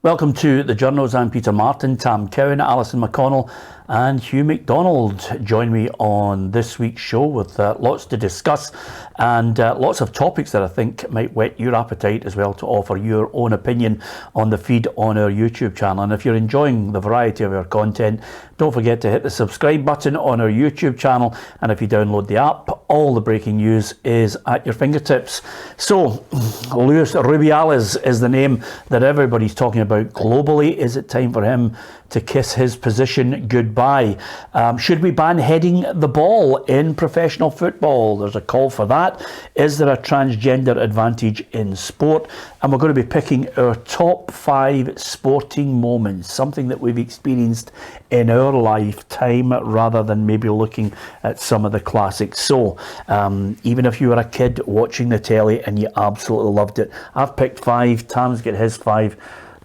Welcome to the Journos. I'm Peter Martin, Tam Cowan, Alison McConnell and Hugh McDonald. Join me on this week's show with lots to discuss and lots of topics that I think might whet your appetite as well to offer your own opinion on the feed on our YouTube channel. And if you're enjoying the variety of our content, don't forget to hit the subscribe button on our YouTube channel. And if you download the app, all the breaking news is at your fingertips. So, Luis Rubiales is the name that everybody's talking about globally. Is it time for him to kiss his position goodbye? Should we ban heading the ball in professional football? There's a call for that. Is there a transgender advantage in sport? And we're going to be picking our top 5 sporting moments, something that we've experienced in our lifetime rather than maybe looking at some of the classics. So even if you were a kid watching the telly and you absolutely loved it, I've picked 5, Tam's got his 5,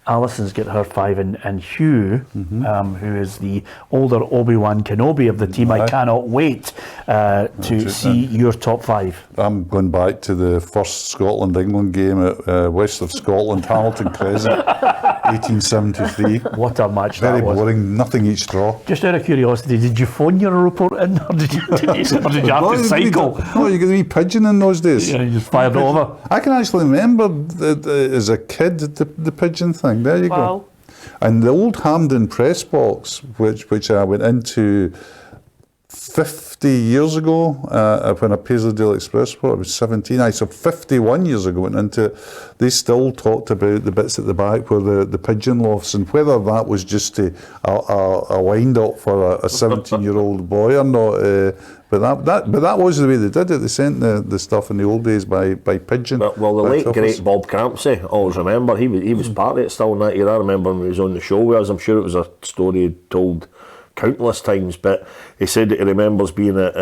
Alison's got her 5, and Hugh, who is the older Obi-Wan Kenobi of the team, I cannot wait to see your top 5. I'm going back to the first Scotland-England game at west of Scotland, Hamilton Crescent, 1873. What a match Very that was. boring, nothing each draw. Just out of curiosity, did you phone your report in, or did you have to cycle? No, you get a wee pigeon in those days. Yeah, you just fired it over. I can actually remember as a kid the pigeon thing. There you go. And the old Hampden press box, which I went into 50 years ago when I Paisley Daily Express report, I was 17. So 51 years ago went into it. They still talked about the bits at the back where the pigeon lofts, and whether that was just a wind up for a 17-year-old boy or not. But that was the way they did it. They sent the stuff in the old days by pigeon. Well, the late great Bob Crampsey, always remember, he was part of it still in that year. I remember when he was on the show with us. I'm sure it was a story he'd told countless times, but he said that he remembers being at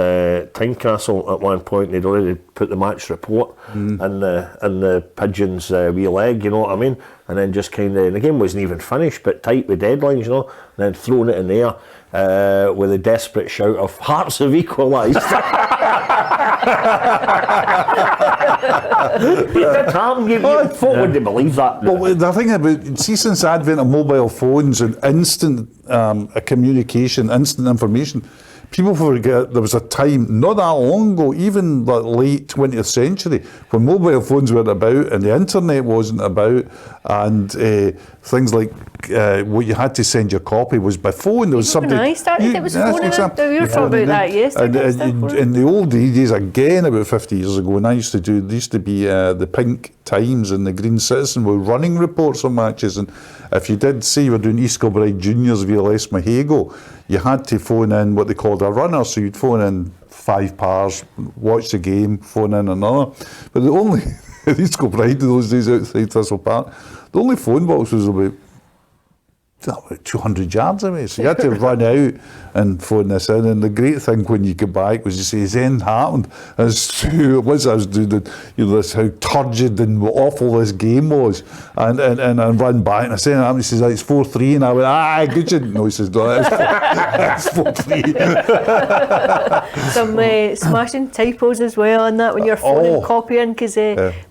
Tynecastle at one point, and he'd already put the match report and the pigeon's wee leg, you know what I mean, and then just kind of, the game wasn't even finished, but tight with deadlines, you know, and then throwing it in the air with a desperate shout of "Hearts have equalised." Tom, you folk wouldn't believe that. Well, the thing about, see, since the advent of mobile phones and instant communication, instant information, people forget there was a time not that long ago, even the late 20th century, when mobile phones weren't about and the internet wasn't about, and things like what you had to send your copy was by phone. There was somebody. When I started, it was phone. We were talking about that yesterday. In the old days, again, about 50 years ago, when I used to do, there used to be the Pink Times and the Green Citizen were running reports on matches, and if you did say you were doing East Kilbride Juniors via Les Mahago, you had to phone in what they called a runner, so you'd phone in 5 pars, watch the game, phone in another. But the only, East Kilbride in those days outside Thistle Park, the only phone box was about 200 yards away, so you had to run out and phone this in. And the great thing when you get back was you say, "Has anything happened?" And it's true, it was. I was doing this, how turgid and awful this game was, and I run back and I said, "He says, it's 4-3," and I went, good you." No, he says, "No, it's 4-3. Some smashing typos as well, and that when you're phoning copying, because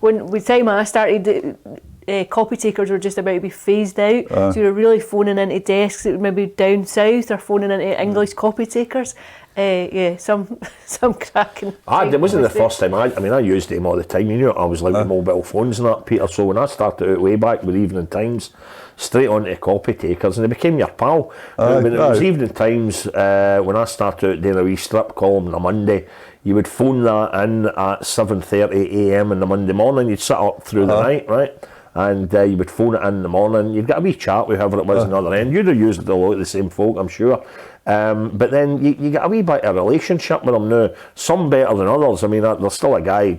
when the time I started, copy takers were just about to be phased out, so you were really phoning into desks that were maybe down south, or phoning into English copy takers. Some cracking. It wasn't the first time. I used them all the time. You know, I was like with mobile phones and that, Peter. So when I started out way back with Evening Times, straight on to copy takers, and they became your pal. When it was Evening Times, when I started out doing a wee strip column on a Monday, you would phone that in at 7:30 a.m. in the Monday morning. You'd sit up through the night, right? And you would phone it in the morning. You'd get a wee chat with whoever it was on the other end. You'd have used a lot of the same folk, I'm sure. But then you get a wee bit of a relationship with them now. Some better than others. I mean, there's still a guy,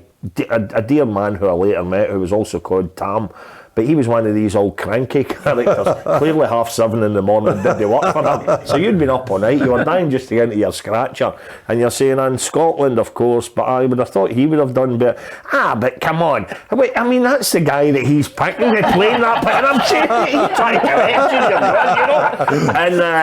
a dear man who I later met, who was also called Tam. But he was one of these old cranky characters, clearly 7:30 in the morning, did they work for him? So you'd been up all night, you were dying just to get into your scratcher, and you're saying, in Scotland, of course, but I would have thought he would have done better. But come on, wait, I mean, that's the guy that he's picking, playing that, and I'm saying he's trying to correct you know?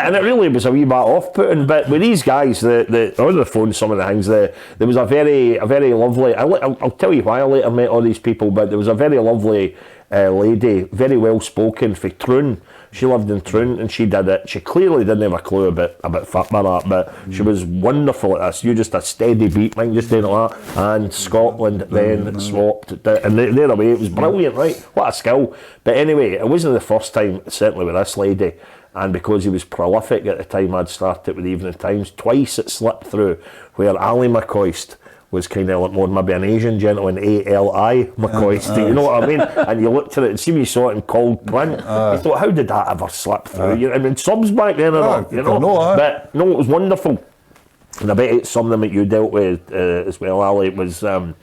And it really was a wee bit off-putting, but with these guys, I was on the phone, some of the things, there was a very lovely, I'll tell you why I later met all these people, but there was a very lovely lady, very well spoken, for Troon. She lived in Troon and she did it. She clearly didn't have a clue about football, but she was wonderful at this. You just a steady beat, mind just doing like that. And Scotland then swapped, and they're away. It was brilliant, right? What a skill. But anyway, it wasn't the first time, certainly with this lady. And because he was prolific at the time, I'd started with Evening Times. Twice it slipped through where Ali McCoist was kind of like more maybe an Asian gentleman, A-L-I McCoist, you know what I mean? And you looked at it and see when you saw it in cold print, you thought, how did that ever slip through? You know, I mean, subs back then, you know? But no, it was wonderful. And I bet it's something that you dealt with as well, Ali. It was, I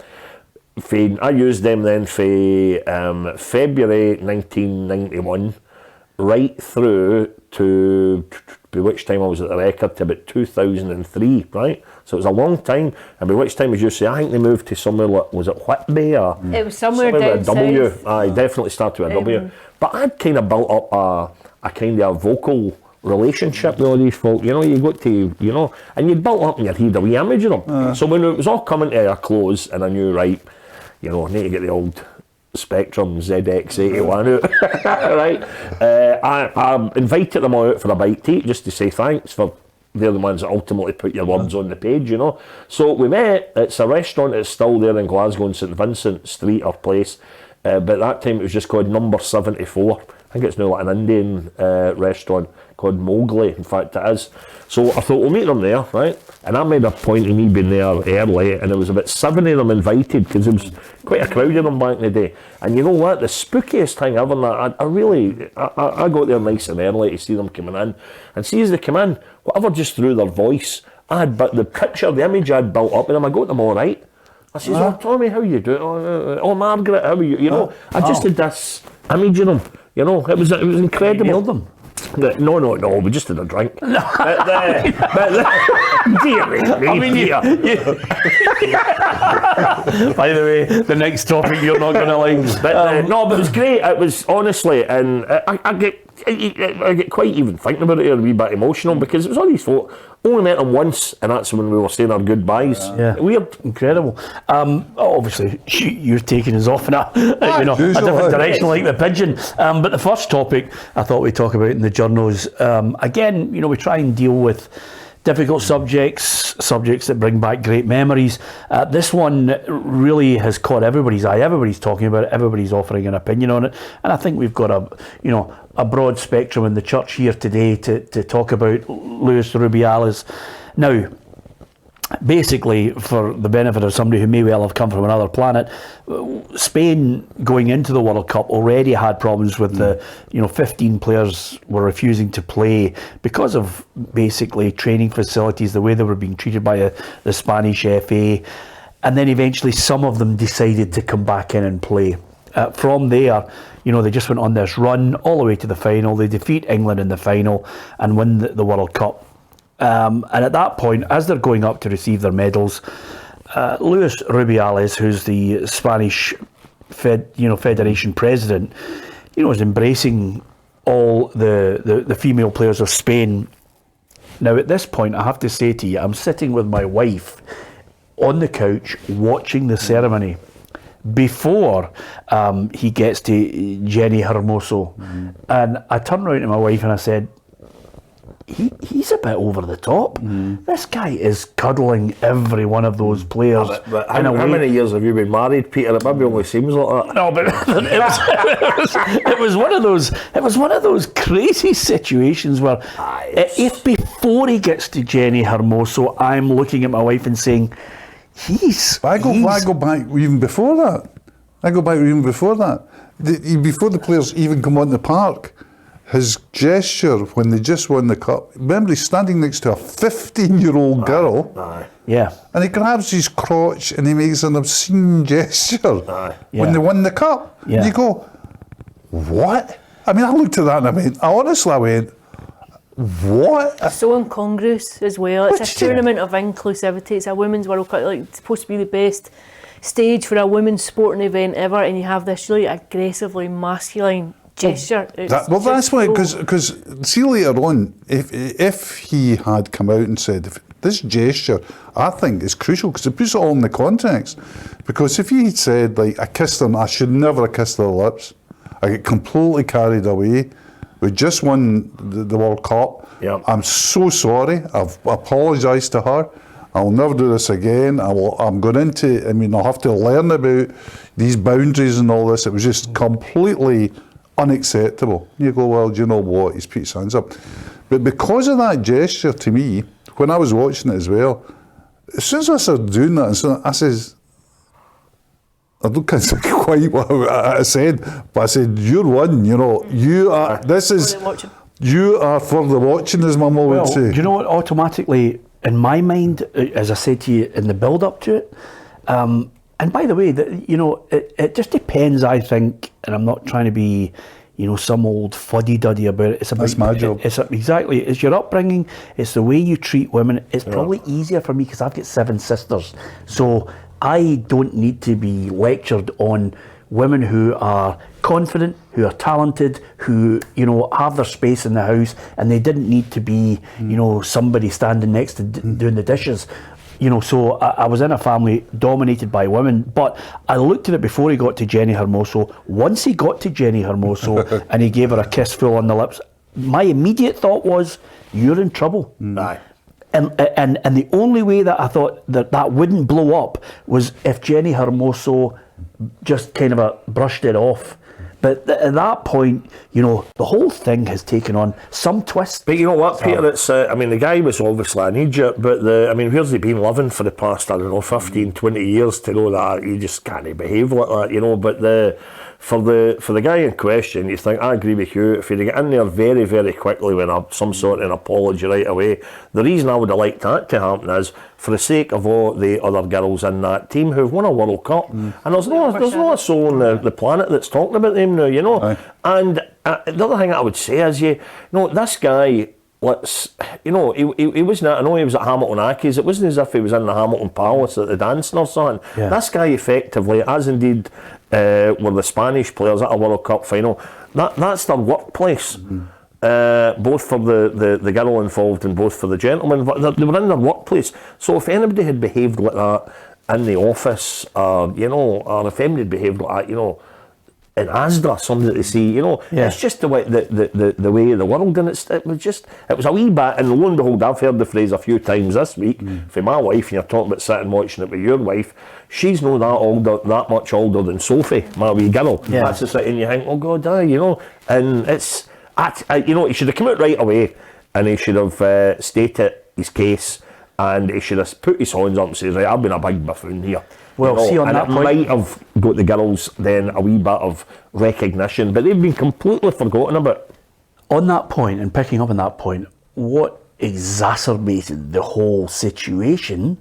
used them then for February 1991, right through to by which time I was at the Record to about 2003, right? So it was a long time, and by which time, as you say, I think they moved to somewhere like, was it Whitby or? It was somewhere with down a W. south. I definitely started with a W. But I'd kind of built up a kind of a vocal relationship with all these folk, you know, you got to, you know, and you'd built up and you'd had a wee image of them. So when it was all coming to a close, and I knew, right, you know, I need to get the old Spectrum ZX81 out, right? I invited them all out for a bite to eat just to say thanks for they're the ones that ultimately put your words on the page, you know. So we met. It's a restaurant that's still there in Glasgow in St Vincent Street or place, but at that time it was just called Number 74. I think it's now like an Indian restaurant called Mowgli, in fact it is. So I thought we'll meet them there, right? And I made a point of me being there early, and there was about 7 of them invited because there was quite a crowd of them back in the day. And you know what? The spookiest thing ever, I got there nice and early to see them coming in. And see as they come in, whatever just through their voice, the picture, the image I'd built up with them, I got them all right. I says, oh, Tommy, how you doing? Oh, Margaret, how are you? You know, I just had this image of them. You know, it was incredible. You nailed them. No, we just had a drink. Dear me, I mean, by the way, the next topic you're not going to like. But, no, but it was great. It was honestly, and I get quite even thinking about it here, a wee bit emotional because it was all these folk. Only met them once, and that's when we were saying our goodbyes. Yeah. Weird. Incredible. Obviously, you're taking us off in a different direction like the pigeon. But the first topic I thought we'd talk about in the journos, again, you know, we try and deal with difficult subjects that bring back great memories. This one really has caught everybody's eye. Everybody's talking about it. Everybody's offering an opinion on it. And I think we've got a broad spectrum in the church here today to talk about Luis Rubiales. Now, basically, for the benefit of somebody who may well have come from another planet, Spain going into the World Cup already had problems with 15 players were refusing to play because of basically training facilities, the way they were being treated by the Spanish FA, and then eventually some of them decided to come back in and play. From there, they just went on this run all the way to the final. They defeat England in the final and win the World Cup. And at that point, as they're going up to receive their medals, Luis Rubiales, who's the Spanish Federation president, is embracing all the female players of Spain. Now, at this point, I have to say to you, I'm sitting with my wife on the couch watching the ceremony before he gets to Jenni Hermoso. And I turned around to my wife and I said, He's a bit over the top. This guy is cuddling every one of those players. How many years have you been married, Peter? It maybe only seems like that. No, but it was one of those. It was one of those crazy situations where, if before he gets to Jenni Hermoso, I'm looking at my wife and saying, I go back even before that. Before the players even come on the park. His gesture when they just won the cup. Remember, he's standing next to a 15-year-old girl. Yeah. And he grabs his crotch and he makes an obscene gesture when they won the cup. Yeah. And you go, what? I mean, I looked at that and I went, what? So incongruous as well. It's a tournament of inclusivity. It's a women's World Cup. It's supposed to be the best stage for a women's sporting event ever, and you have this really aggressively masculine gesture. That's why, because see later on, if he had come out and said, this gesture, I think is crucial because it puts it all in the context. Because if he had said, like, I kissed them, I should never have kissed their lips. I get completely carried away. We just won the World Cup. Yeah. I'm so sorry. I've apologised to her. I'll never do this again. I'm going into, I'll have to learn about these boundaries and all this. It was just completely unacceptable. You go, well, do you know what? He's put his hands up. But because of that gesture, to me, when I was watching it as well, as soon as I started doing that, I says, I don't quite what I said, but I said, you're one, you are, you are for the watching, as my mum would say. Do you know what, automatically, in my mind, as I said to you in the build-up to it, and by the way, it just depends, I think, and I'm not trying to be, some old fuddy-duddy about it. It's about, that's my job. Exactly. It's your upbringing. It's the way you treat women. It's probably easier for me because I've got 7 sisters. So I don't need to be lectured on women who are confident, who are talented, who, have their space in the house, and they didn't need to be, somebody standing next to doing the dishes. So I was in a family dominated by women, but I looked at it before he got to Jenni Hermoso. Once he got to Jenni Hermoso and he gave her a kiss full on the lips, my immediate thought was, you're in trouble. Aye. And the only way that I thought that wouldn't blow up was if Jenni Hermoso just kind of brushed it off. But at that point, the whole thing has taken on some twist. But you know what, Peter, it's, the guy was obviously an idiot, but where's he been living for the past, 15, 20 years to know that you just can't behave like that, but for the guy in question, you think, I agree with you, if he'd get in there very, very quickly with some sort of an apology right away, the reason I would have liked that to happen is for the sake of all the other girls in that team who've won a World Cup. And there's no a soul on the planet that's talking about them now, Aye. And the other thing I would say is, this guy, he wasn't, I know he was at Hamilton Accies, it wasn't as if he was in the Hamilton Palace at the dancing or something. Yeah. This guy effectively, as indeed were the Spanish players at a World Cup final, that's their workplace. Both for the girl involved and both for the gentleman. They were in their workplace. So if anybody had behaved like that in the office, or if anybody had behaved like that, in Asda, somebody to see, it's just the way the way of the world, and it was a wee bit. And lo and behold, I've heard the phrase a few times this week from my wife, and you're talking about sitting watching it with your wife. She's not that much older than Sophie, my wee girl. Yeah. That's the sort, and you think, oh God, and it's. He should have come out right away, and he should have stated his case, and he should have put his hands up and said, right, I've been a big buffoon here. Well, see, on that point, might have got the girls then a wee bit of recognition, but they've been completely forgotten about. On that point, and picking up on that point, what exacerbated the whole situation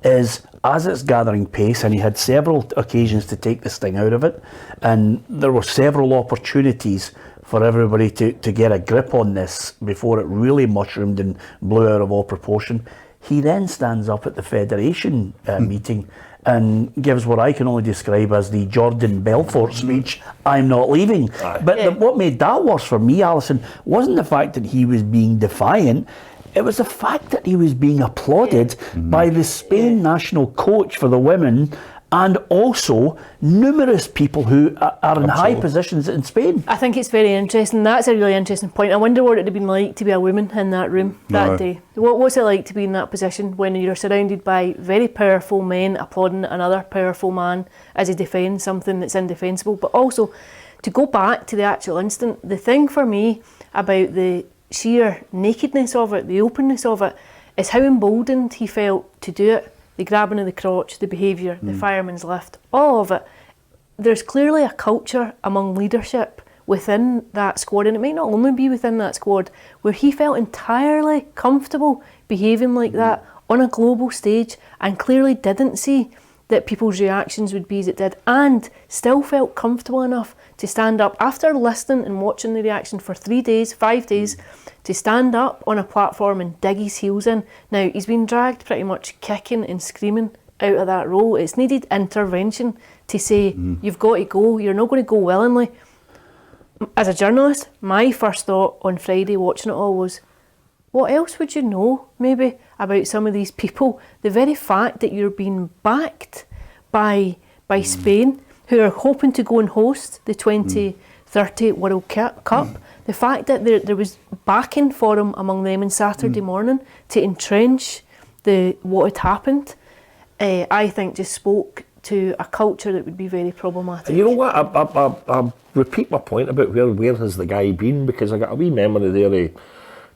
is, as it's gathering pace, and he had several occasions to take the sting out of it, and there were several opportunities for everybody to get a grip on this before it really mushroomed and blew out of all proportion. He then stands up at the Federation meeting and gives what I can only describe as the Jordan Belfort speech, I'm not leaving. But what made that worse for me, Alison, wasn't the fact that he was being defiant, it was the fact that he was being applauded by the Spain national coach for the women, and also numerous people who are in high positions in Spain. I think it's very interesting. That's a really interesting point. I wonder what it would have been like to be a woman in that room that day. What's it like to be in that position when you're surrounded by very powerful men applauding another powerful man as he defends something that's indefensible, but also to go back to the actual instant. The thing for me about the sheer nakedness of it, the openness of it, is how emboldened he felt to do it. The grabbing of the crotch, the behaviour, the fireman's lift, all of it. There's clearly a culture among leadership within that squad, and it may not only be within that squad, where he felt entirely comfortable behaving like that on a global stage, and clearly didn't see that people's reactions would be as it did, and still felt comfortable enough to stand up after listening and watching the reaction for 3 days, 5 days, to stand up on a platform and dig his heels in. Now, he's been dragged pretty much kicking and screaming out of that role. It's needed intervention to say, you've got to go, you're not going to go willingly. As a journalist, my first thought on Friday watching it all was, what else would you know, maybe, about some of these people? The very fact that you're being backed by Spain, who are hoping to go and host the 2030 30 World Cup. The fact that there was backing for him among them on Saturday morning to entrench what had happened, I think just spoke to a culture that would be very problematic. You know what? I repeat my point about where has the guy been, because I got a wee memory there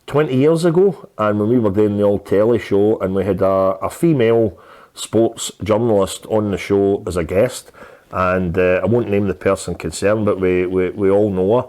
20 years ago, and when we were doing the old telly show, and we had a female sports journalist on the show as a guest, and I won't name the person concerned, but we all know her.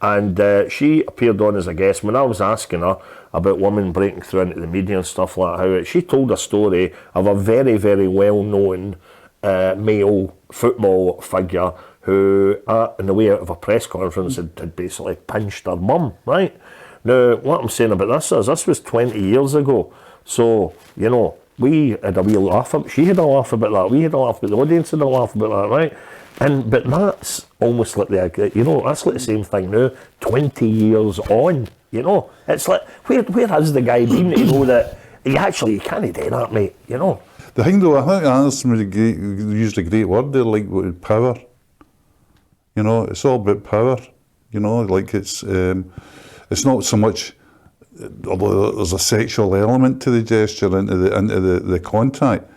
And she appeared on as a guest. When I was asking her about women breaking through into the media and stuff like how she told a story of a very, very well-known male football figure who, in the way out of a press conference, had basically pinched her mum, right? Now, what I'm saying about this is, this was 20 years ago. So, you know, we had a wee laugh, she had a laugh about that, we had a laugh about the audience had a laugh about that, right? But that's almost like that's like the same thing now, 20 years on, you know? It's like, where has the guy been to know that you can't do that, mate, you know? The thing though, I think Alison used a great word there, like power. You know, it's all about power, you know, like it's not so much, although there's a sexual element to the gesture, into the contact,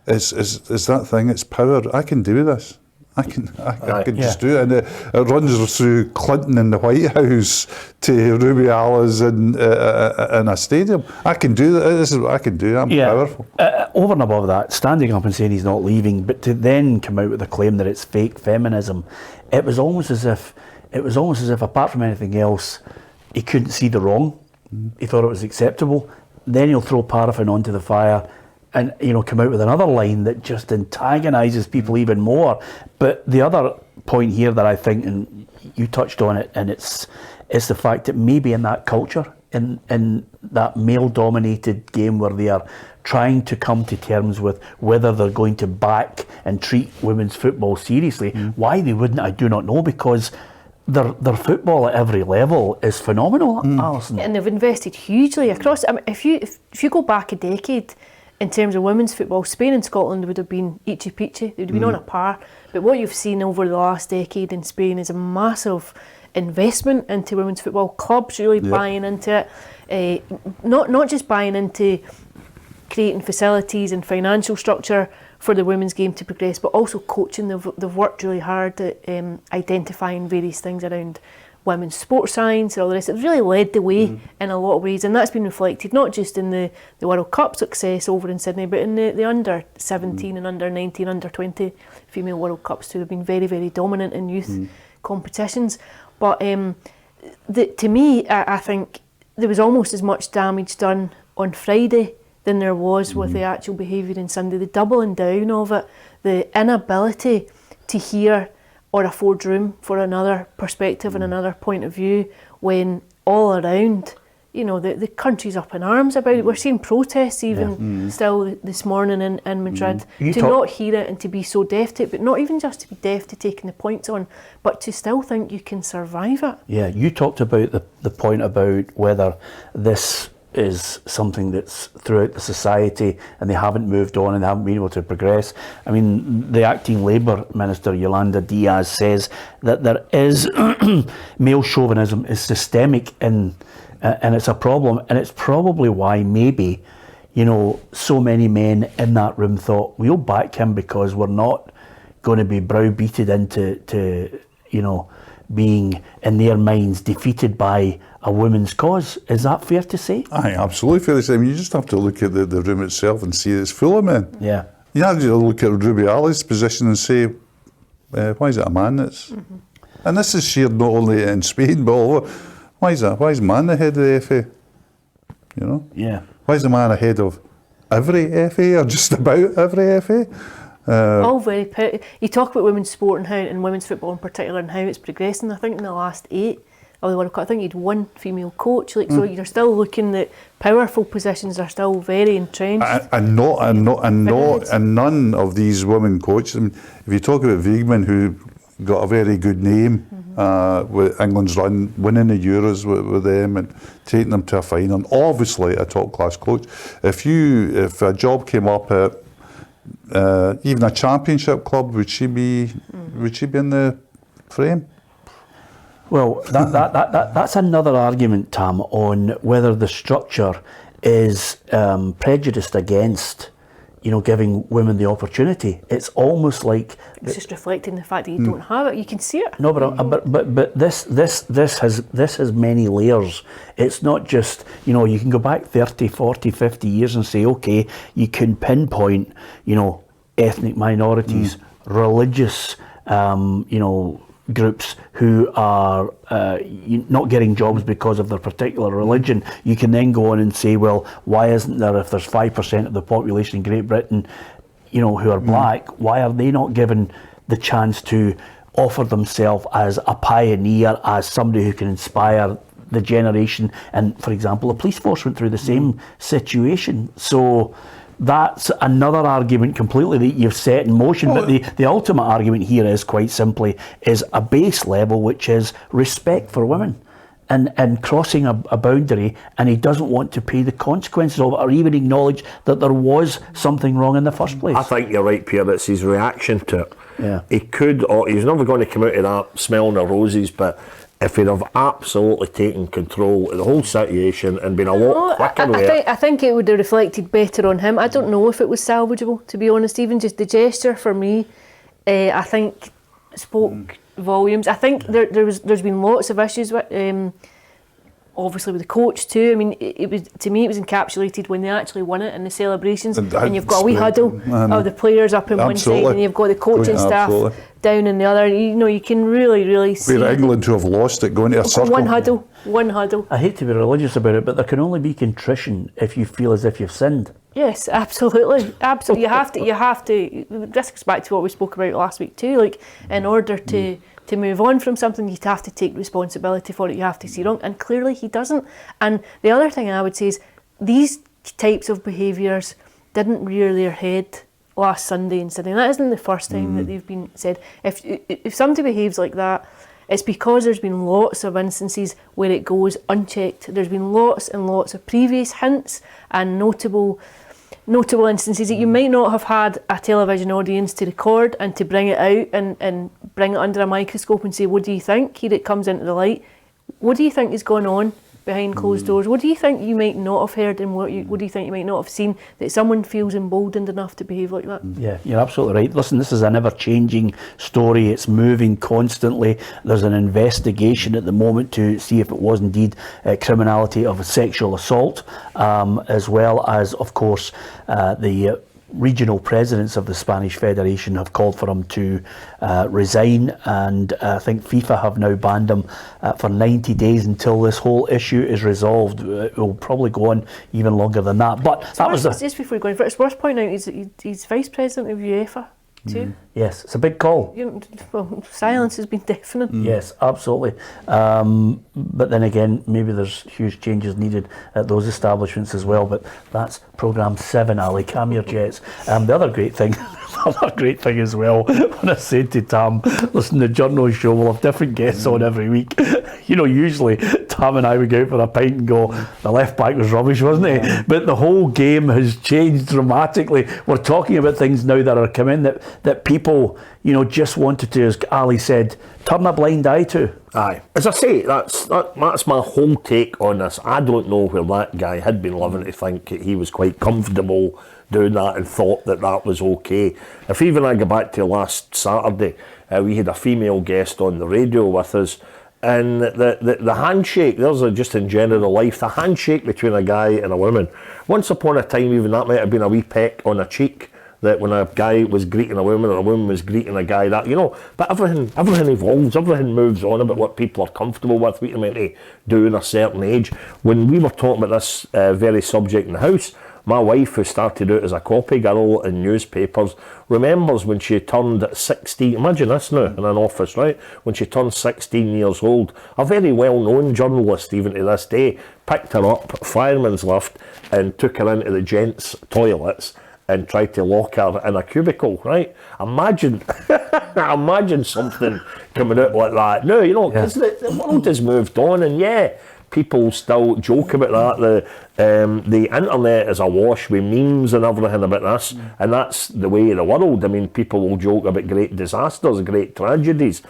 it's that thing, it's power. I can do this. I can just do it, and it runs through Clinton in the White House to Rubiales in a stadium. I can do that. This is what I can do. I'm powerful. Over and above that, standing up and saying he's not leaving, but to then come out with the claim that it's fake feminism, it was almost as if, apart from anything else, he couldn't see the wrong. He thought it was acceptable. Then he'll throw paraffin onto the fire and, you know, come out with another line that just antagonises people even more. But the other point here that I think, and you touched on it, and it's the fact that maybe in that culture, in that male-dominated game where they are trying to come to terms with whether they're going to back and treat women's football seriously, why they wouldn't, I do not know, because their football at every level is phenomenal, Alison. And they've invested hugely across. I mean, if you go back a decade, in terms of women's football, Spain and Scotland would have been eachy peachy. They would have been on a par. But what you've seen over the last decade in Spain is a massive investment into women's football. Clubs really buying into it. Not just buying into creating facilities and financial structure for the women's game to progress, but also coaching. They've worked really hard at identifying various things around women's sports science and all the rest. It's really led the way in a lot of ways, and that's been reflected not just in the World Cup success over in Sydney, but in the under 17 and under 19, under 20 female World Cups too. They've been very, very dominant in youth competitions. But to me, I think there was almost as much damage done on Friday than there was with the actual behaviour on Sunday. The doubling down of it, the inability to hear or afford room for another perspective and another point of view, when all around, you know, the country's up in arms about it. We're seeing protests even still this morning in Madrid. Not hear it and to be so deaf to it, but not even just to be deaf to taking the points on, but to still think you can survive it. Yeah, you talked about the point about whether this is something that's throughout the society and they haven't moved on and they haven't been able to progress. I mean, the acting Labour Minister, Yolanda Diaz, says that there is male chauvinism is systemic and it's a problem, and it's probably why maybe, you know, so many men in that room thought, we'll back him because we're not going to be browbeated into you know, being in their minds defeated by a women's cause. Is that fair to say? Aye, absolutely fair to say. I mean, you just have to look at the room itself and see it's full of men. Yeah. You have to look at Rubiales' position and say, why is it a man that's... And this is shared not only in Spain, but all over. Why is that? Why is man the head of the FA? You know? Yeah. Why is the man ahead of every FA or just about every FA? All very... You talk about women's sport and how, and women's football in particular, and how it's progressing. I think in the last 8 of the World Cup, I think you'd one female coach. Like, so you're still looking at powerful positions are still very entrenched. And none of these women coaches. I mean, if you talk about Wiegman, who got a very good name with England's run, winning the Euros with them and taking them to a final, and obviously a top class coach. If a job came up at even a championship club, would she be in the frame? Well, that's another argument, Tam, on whether the structure is prejudiced against, giving women the opportunity. It's almost like it's just reflecting the fact that you don't have it. You can see it. No, but this has many layers. It's not just, you can go back 30, 40, 50 years and say, okay, you can pinpoint, ethnic minorities, religious, groups who are not getting jobs because of their particular religion. You can then go on and say, well, why isn't there, if there's 5% of the population in Great Britain, who are black, why are they not given the chance to offer themselves as a pioneer, as somebody who can inspire the generation? And, for example, the police force went through the same situation. So that's another argument completely that you've set in motion. But the ultimate argument here is quite simply is a base level, which is respect for women and crossing a boundary, and he doesn't want to pay the consequences of it or even acknowledge that there was something wrong in the first place. I think you're right, Pierre. It's his reaction to it. Yeah. He could, or he's never going to come out of that smelling the roses, but if he'd have absolutely taken control of the whole situation and been a lot quicker with it. I think it would have reflected better on him. I don't know if it was salvageable, to be honest. Even just the gesture for me, I think spoke volumes. I think there's been lots of issues with, obviously with the coach too. I mean, it was, to me, it was encapsulated when they actually won it in the celebrations, and you've got a wee huddle of the players up on one side, and you've got the coaching staff down in the other. You can really see. We're England to have lost it, going to a circle. One huddle. I hate to be religious about it, but there can only be contrition if you feel as if you've sinned. Yes, absolutely. You have to. This goes back to what we spoke about last week too. Like, in order to move on from something, you have to take responsibility for it. You have to see wrong, and clearly he doesn't. And the other thing I would say is these types of behaviours didn't rear their head last Sunday in Sydney. That isn't the first time that they've been said. If somebody behaves like that, it's because there's been lots of instances where it goes unchecked. There's been lots and lots of previous hints and notable instances that you might not have had a television audience to record and to bring it out and bring it under a microscope and say, what do you think? Here it comes into the light. What do you think is going on behind closed doors? What do you think you might not have heard, and what do you think you might not have seen, that someone feels emboldened enough to behave like that? Yeah, you're absolutely right. Listen, this is an ever-changing story. It's moving constantly. There's an investigation at the moment to see if it was indeed criminality of a sexual assault, as well as, of course, the regional presidents of the Spanish Federation have called for him to resign, and I think FIFA have now banned him for 90 days until this whole issue is resolved. It will probably go on even longer than that. But that was just before going for it, it's worth pointing out he's vice president of UEFA too. Yes, it's a big call. Well, silence has been deafening. Yes, absolutely. But then again, maybe there's huge changes needed at those establishments as well. But that's programme 7, Ali. Calm your jets. The other great thing as well, when I said to Tam, listen, the Journos show will have different guests on every week. Usually Tam and I would go out for a pint and go, the left back was rubbish, wasn't he? But the whole game has changed dramatically. We're talking about things now that are coming that people, just wanted to, as Ali said, turn a blind eye to. Aye. As I say, that's my whole take on this. I don't know where that guy had been living to think he was quite comfortable doing that and thought that was okay. If even I go back to last Saturday, we had a female guest on the radio with us, and the handshake, there's just in general life, the handshake between a guy and a woman, once upon a time even that might have been a wee peck on a cheek, that when a guy was greeting a woman or a woman was greeting a guy, that, but everything evolves, everything moves on about what people are comfortable with, what you're meant to do in a certain age. When we were talking about this very subject in the house, my wife, who started out as a copy girl in newspapers, remembers when she turned 16, imagine this now in an office, right? When she turned 16 years old, a very well-known journalist even to this day, picked her up, fireman's lift, and took her into the gents' toilets and tried to lock her in a cubicle, right? Imagine something coming out like that. No, because the world has moved on, and people still joke about that. The internet is awash with memes and everything about this, and that's the way of the world. I mean, people will joke about great disasters, great tragedies.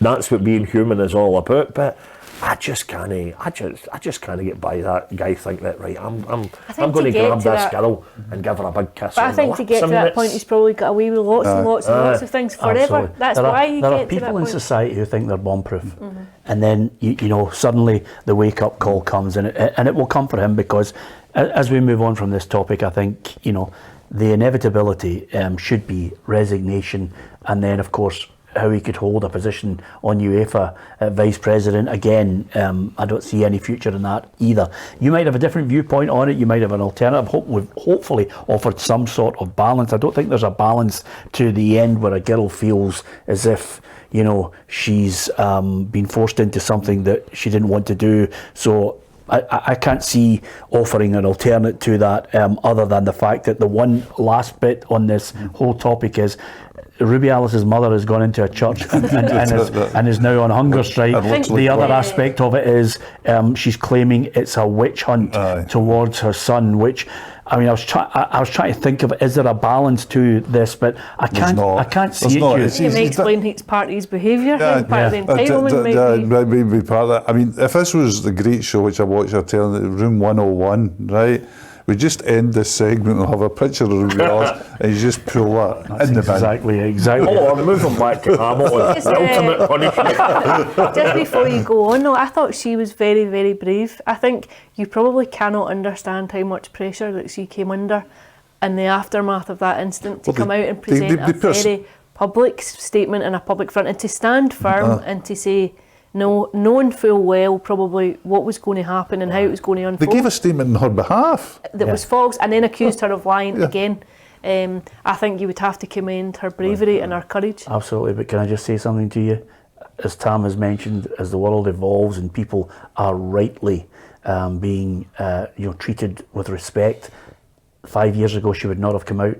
that's what being human is all about. But I just can't get by that guy thinking that, right, I'm going to grab this girl and give her a big kiss. But I think to get to that point, he's probably got away with lots and lots of things forever. Absolutely. That's why you get to that point. There are people in society who think they're bomb-proof, and then you know suddenly the wake-up call comes, and it will come for him, because as we move on from this topic, I think the inevitability should be resignation, and then of course how he could hold a position on UEFA vice president again. I don't see any future in that either. You might have a different viewpoint on it. You might have an alternative. We've hopefully offered some sort of balance. I don't think there's a balance to the end where a girl feels as if she's been forced into something that she didn't want to do. So I can't see offering an alternate to that, other than the fact that the one last bit on this whole topic is Rubiales' mother has gone into a church and is now on hunger strike. The other aspect of it is she's claiming it's a witch hunt towards her son, which I mean, I was trying to think of, is there a balance to this, but I can't see it. You may explain it's part of his behaviour, part of the entitlement. Maybe part of that. I mean, if this was the great show which I watched, I'm telling you, Room 101, right? We just end this segment, we'll have a picture of Rubiales and you just pull that in the bin. Exactly. Oh, I'm moving back to Hamilton. Ultimate punishment. Just before you go on, though, I thought she was very, very brave. I think you probably cannot understand how much pressure that she came under in the aftermath of that incident to come out and present a very public statement in a public front, and to stand firm and to say, no, knowing full well probably what was going to happen and how it was going to unfold. They gave a statement on her behalf. That was false, and then accused her of lying again. I think you would have to commend her bravery and her courage. Absolutely, but can I just say something to you? As Tam has mentioned, as the world evolves and people are rightly being treated with respect, 5 years ago she would not have come out.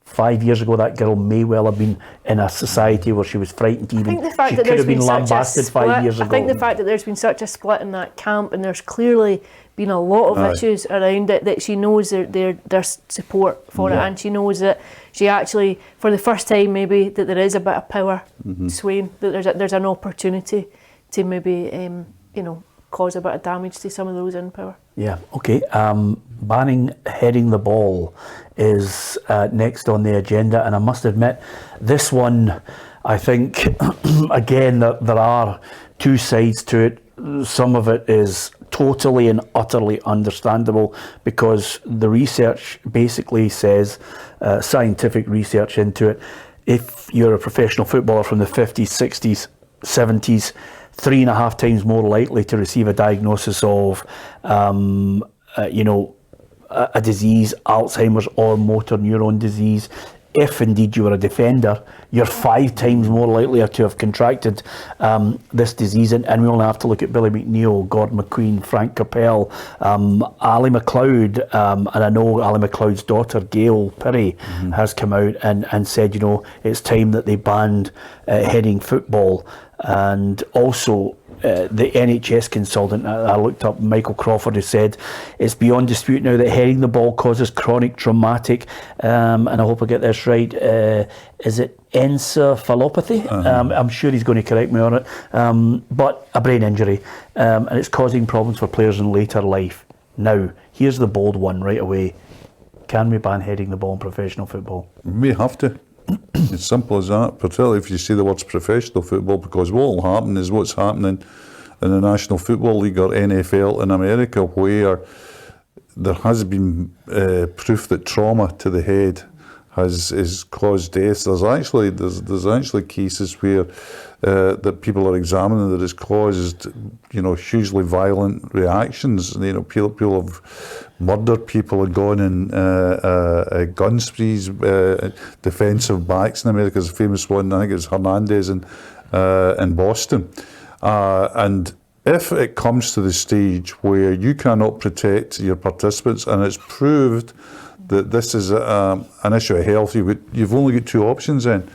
5 years ago, that girl may well have been in a society where she was frightened even. She could have been lambasted 5 years ago. I think the fact that there's been such a split in that camp, and there's clearly been a lot of issues around it, that she knows there's support for it, and she knows that she actually, for the first time maybe, that there is a bit of power swaying, that there's an opportunity to maybe cause a bit of damage to some of those in power. Yeah, okay. Banning heading the ball is next on the agenda, and I must admit, this one, I think, again, there are two sides to it. Some of it is totally and utterly understandable, because the research basically says, scientific research into it, if you're a professional footballer from the 50s, 60s, 70s, 3.5 times more likely to receive a diagnosis of, a disease, Alzheimer's or motor neuron disease. If indeed you were a defender, you're 5 times more likely to have contracted this disease. And we only have to look at Billy McNeil, Gordon McQueen, Frank Capel, Ali McLeod, and I know Ali McLeod's daughter, Gail Pirrie, has come out and said, it's time that they banned heading football. And also the NHS consultant I looked up, Michael Crawford, who said it's beyond dispute now that heading the ball causes chronic traumatic, and I hope I get this right, is it encephalopathy? I'm sure he's going to correct me on it, but a brain injury, and it's causing problems for players in later life. Now, here's the bold one right away. Can we ban heading the ball in professional football? We have to. It's simple as that, particularly if you say the words professional football, because what will happen is what's happening in the National Football League or NFL in America, where there has been proof that trauma to the head has caused deaths. There's actually cases where that people are examining that has caused hugely violent reactions. People have murdered people, have gone in gun sprees. Defensive backs in America is a famous one. I think it's Hernandez in Boston. And if it comes to the stage where you cannot protect your participants, and it's proved that this is an issue of health, you've only got two options then.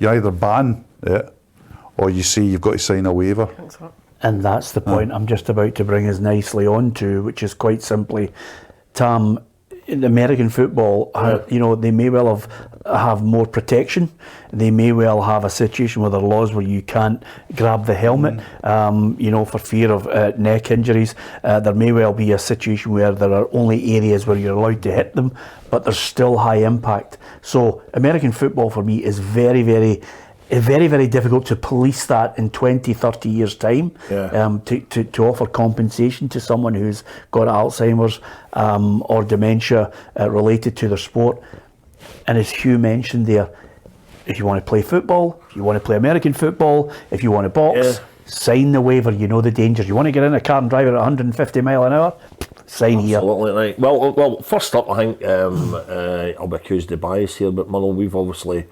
You either ban it, or you say you've got to sign a waiver. And that's the point I'm just about to bring us nicely on to, which is quite simply, Tam, in American football, you know, they may well have more protection. They may well have a situation where there are laws where you can't grab the helmet, you know, for fear of neck injuries. There may well be a situation where there are only areas where you're allowed to hit them, but there's still high impact. So American football for me is very, very difficult to police that in 20, 30 years' time, to offer compensation to someone who's got Alzheimer's or dementia related to their sport. And as Hugh mentioned there, if you want to play football, if you want to play American football, if you want to box, sign the waiver. You know the dangers. You want to get in a car and drive at 150 mile an hour, sign here. Absolutely right. Well, first up, I think I'll be accused of bias here, but Munnell, we've obviously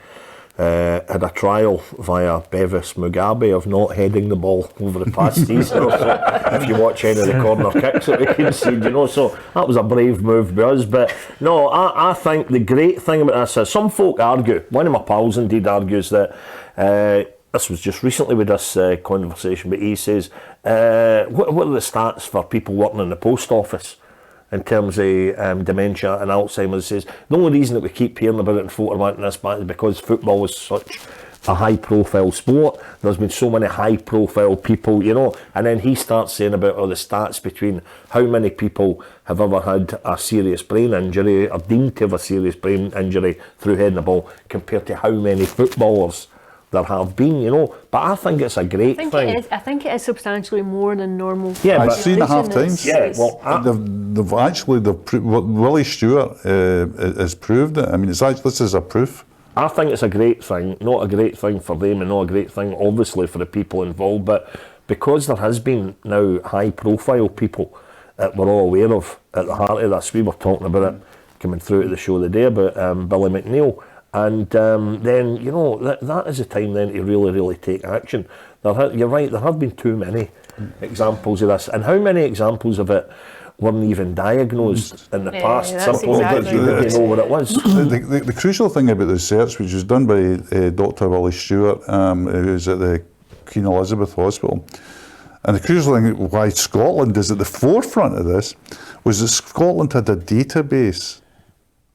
had a trial via Bevis Mugabe of not heading the ball over the past season or so. If you watch any of the corner kicks that we conceded, you know, so that was a brave move by us. But no, I think the great thing about this is some folk argue, one of my pals indeed argues that this was just recently with this conversation, but he says, what are the stats for people working in the post office in terms of dementia and Alzheimer's? Says the only reason that we keep hearing about it and photographing this back is because football is such a high profile sport. There's been so many high profile people, you know, and then he starts saying about all the stats between how many people have ever had a serious brain injury or deemed to have a serious brain injury through heading the ball compared to how many footballers there have been, you know. But I think it's a great thing. I think it is substantially more than normal. Yeah, I've 3.5 times. Yeah, well, Willie Stewart has proved it. I mean, this is a proof. I think it's a great thing, not a great thing for them and not a great thing obviously for the people involved, but because there has been now high profile people that we're all aware of at the heart of this. We were talking about it coming through to the show today about Billy McNeil. And then, you know, that is a time then to really take action. You're right, there have been too many examples of this. And how many examples of it weren't even diagnosed in the past? Simply because you didn't know what it was. The crucial thing about the research, which was done by Dr. Willie Stewart, who's at the Queen Elizabeth Hospital, and the crucial thing why Scotland is at the forefront of this, was that Scotland had a database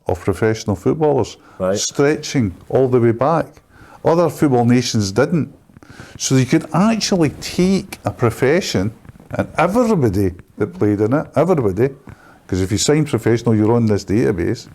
of professional footballers, stretching all the way back. Other football nations didn't. So you could actually take a profession and everybody that played in it, everybody, because if you sign professional, you're on this database,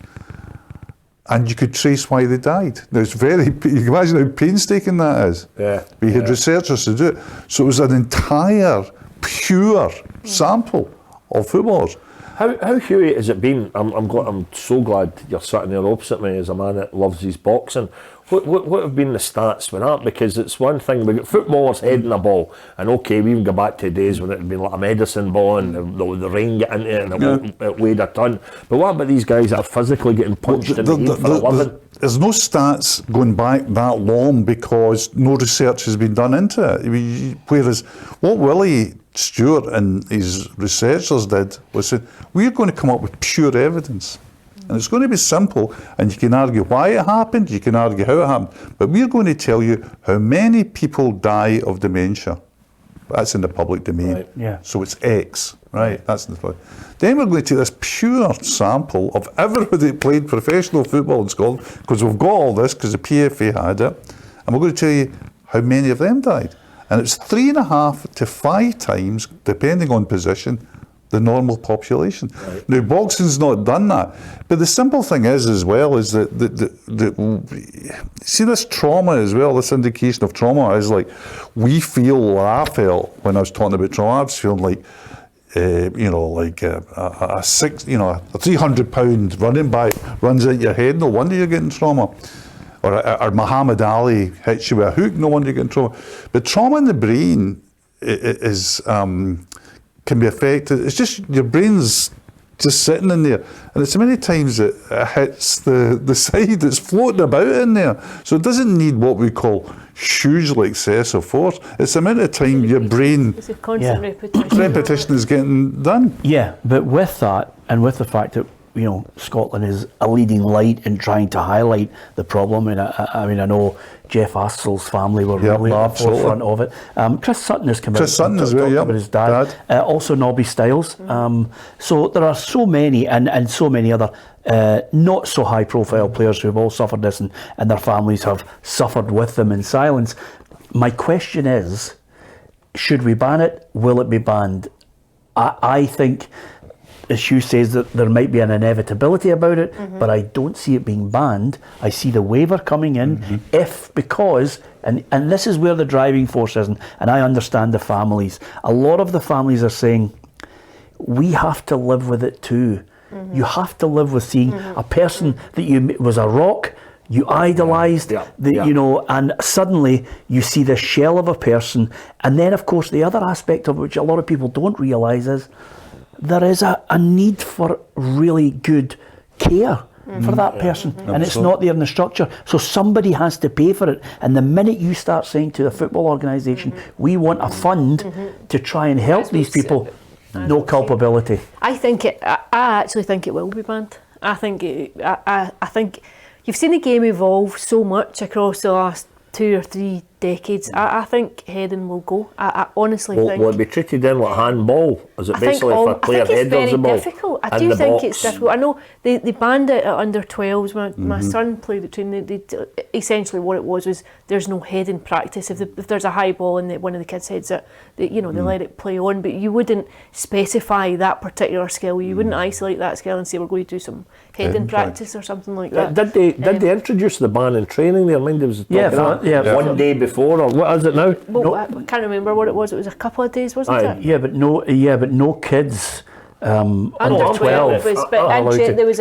and you could trace why they died. Now it's you can imagine how painstaking that is. Yeah. We had researchers to do it. So it was an entire, pure sample of footballers. How Hughie has it been? I'm so glad you're sitting there opposite me as a man that loves his boxing. What have been the stats with that? Because it's one thing, we got footballers heading a ball, and okay, we even go back to days when it had been like a medicine ball and the rain get into it and it weighed a ton. But what about these guys that are physically getting punched in the head for a living? There's no stats going back that long because no research has been done into it. Whereas what Willie Stewart and his researchers did was say, we're going to come up with pure evidence. And it's going to be simple, and you can argue why it happened, you can argue how it happened, but we're going to tell you how many people die of dementia. That's in the public domain. Right, yeah. So it's X, right? That's in the public. Then we're going to take this pure sample of everybody that played professional football in Scotland, because we've got all this, because the PFA had it, and we're going to tell you how many of them died. And it's 3.5 to 5 times, depending on position, the normal population. Right. Now, boxing's not done that. But the simple thing is, as well, is that see this trauma as well, this indication of trauma is like, I felt when I was talking about trauma, I was feeling like, a 300-pound running back runs at your head, no wonder you're getting trauma. Or Muhammad Ali hits you with a hook, no wonder you're getting trauma. But trauma in the brain is can be affected. It's just your brain's just sitting in there, and it's many times it hits the side. It's floating about in there, so it doesn't need what we call hugely excessive force. It's the amount of time your brain, it's a constant repetition is getting done. Yeah, but with that, and with the fact that Scotland is a leading light in trying to highlight the problem. And I know Jeff Astle's family were really at the forefront of it. Chris Sutton has come out and talked about his dad. Also Nobby Stiles. So there are so many and so many other not so high profile players who have all suffered this, and their families have suffered with them in silence. My question is, should we ban it? Will it be banned? I think, as Hugh says, that there might be an inevitability about it, but I don't see it being banned. I see the waiver coming in because this is where the driving force is, and I understand the families. A lot of the families are saying, we have to live with it too. You have to live with seeing a person that was a rock, you idolised, and suddenly you see the shell of a person. And then, of course, the other aspect of it, which a lot of people don't realise, is there is a need for really good care for that person, and it's not there in the structure. So somebody has to pay for it. And the minute you start saying to the football organisation, we want a fund to try and help these people, no culpability. I actually think it will be banned. I think you've seen the game evolve so much across the last 2 or 3 decades. I think heading will go. I honestly think. Will it be treated then like handball? Is it basically if a player headers the ball? Difficult. I do think it's difficult. I know they banned it at under 12s. My son played it. They essentially what it was there's no heading practice. If there's a high ball and one of the kids heads it, they let it play on. But you wouldn't specify that particular skill. You wouldn't isolate that skill and say we're going to do some heading practice or something like that. Did they introduce the ban in training there? Mind was one day before, or what is it now? Well, I can't remember what it was. It was a couple of days, wasn't it? Yeah, but no kids under 12. There was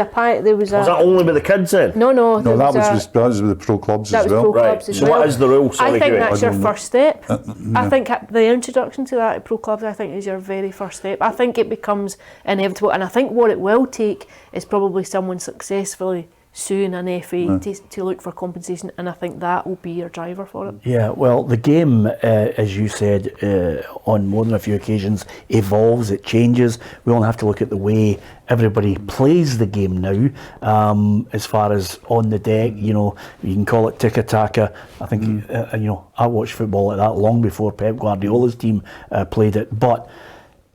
that only with the kids then? No, that was with the pro clubs as well. Right. So what is the rule? I think that's your first step. I think the introduction to that at pro clubs, I think, is your very first step. I think it becomes inevitable, and I think what it will take is probably someone successfully suing an FA to look for compensation, and I think that will be your driver for it. Yeah, well, the game, as you said, on more than a few occasions, evolves, it changes. We only have to look at the way everybody plays the game now, as far as on the deck. You can call it tiki-taka. I think, I watched football like that long before Pep Guardiola's team played it, but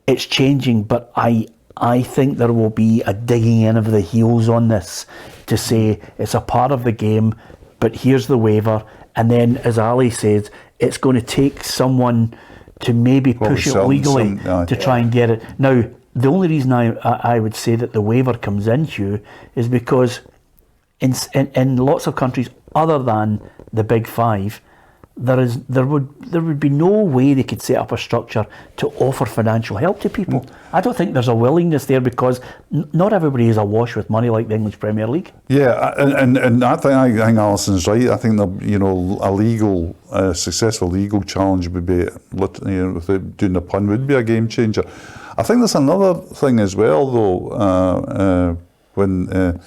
it's changing. But I think there will be a digging in of the heels on this to say it's a part of the game, but here's the waiver. And then, as Ali says, it's going to take someone to maybe push it legally to try and get it. Now, the only reason I would say that the waiver comes in, Hugh, is because in lots of countries other than the Big Five, there would be no way they could set up a structure to offer financial help to people. I don't think there's a willingness there because not everybody is awash with money like the English Premier League. Yeah, and I think Alison's right. I think a successful legal challenge would be, without doing a pun, would be a game changer. I think there's another thing as well, though, when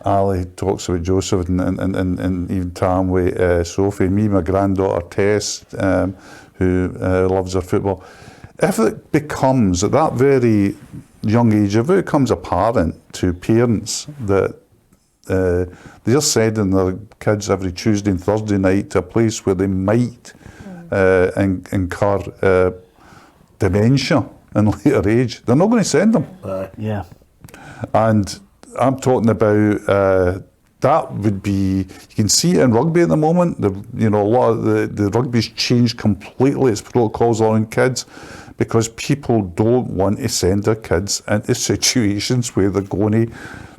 Ali talks about Joseph and even Tam with Sophie, and me, my granddaughter Tess, who loves her football. If it becomes, at that very young age, if it becomes apparent to parents that they're sending their kids every Tuesday and Thursday night to a place where they might incur dementia in later age, they're not going to send them. Yeah. And I'm talking about that would be, you can see it in rugby at the moment. A lot of the rugby's changed completely its protocols on kids because people don't want to send their kids into situations where they're going to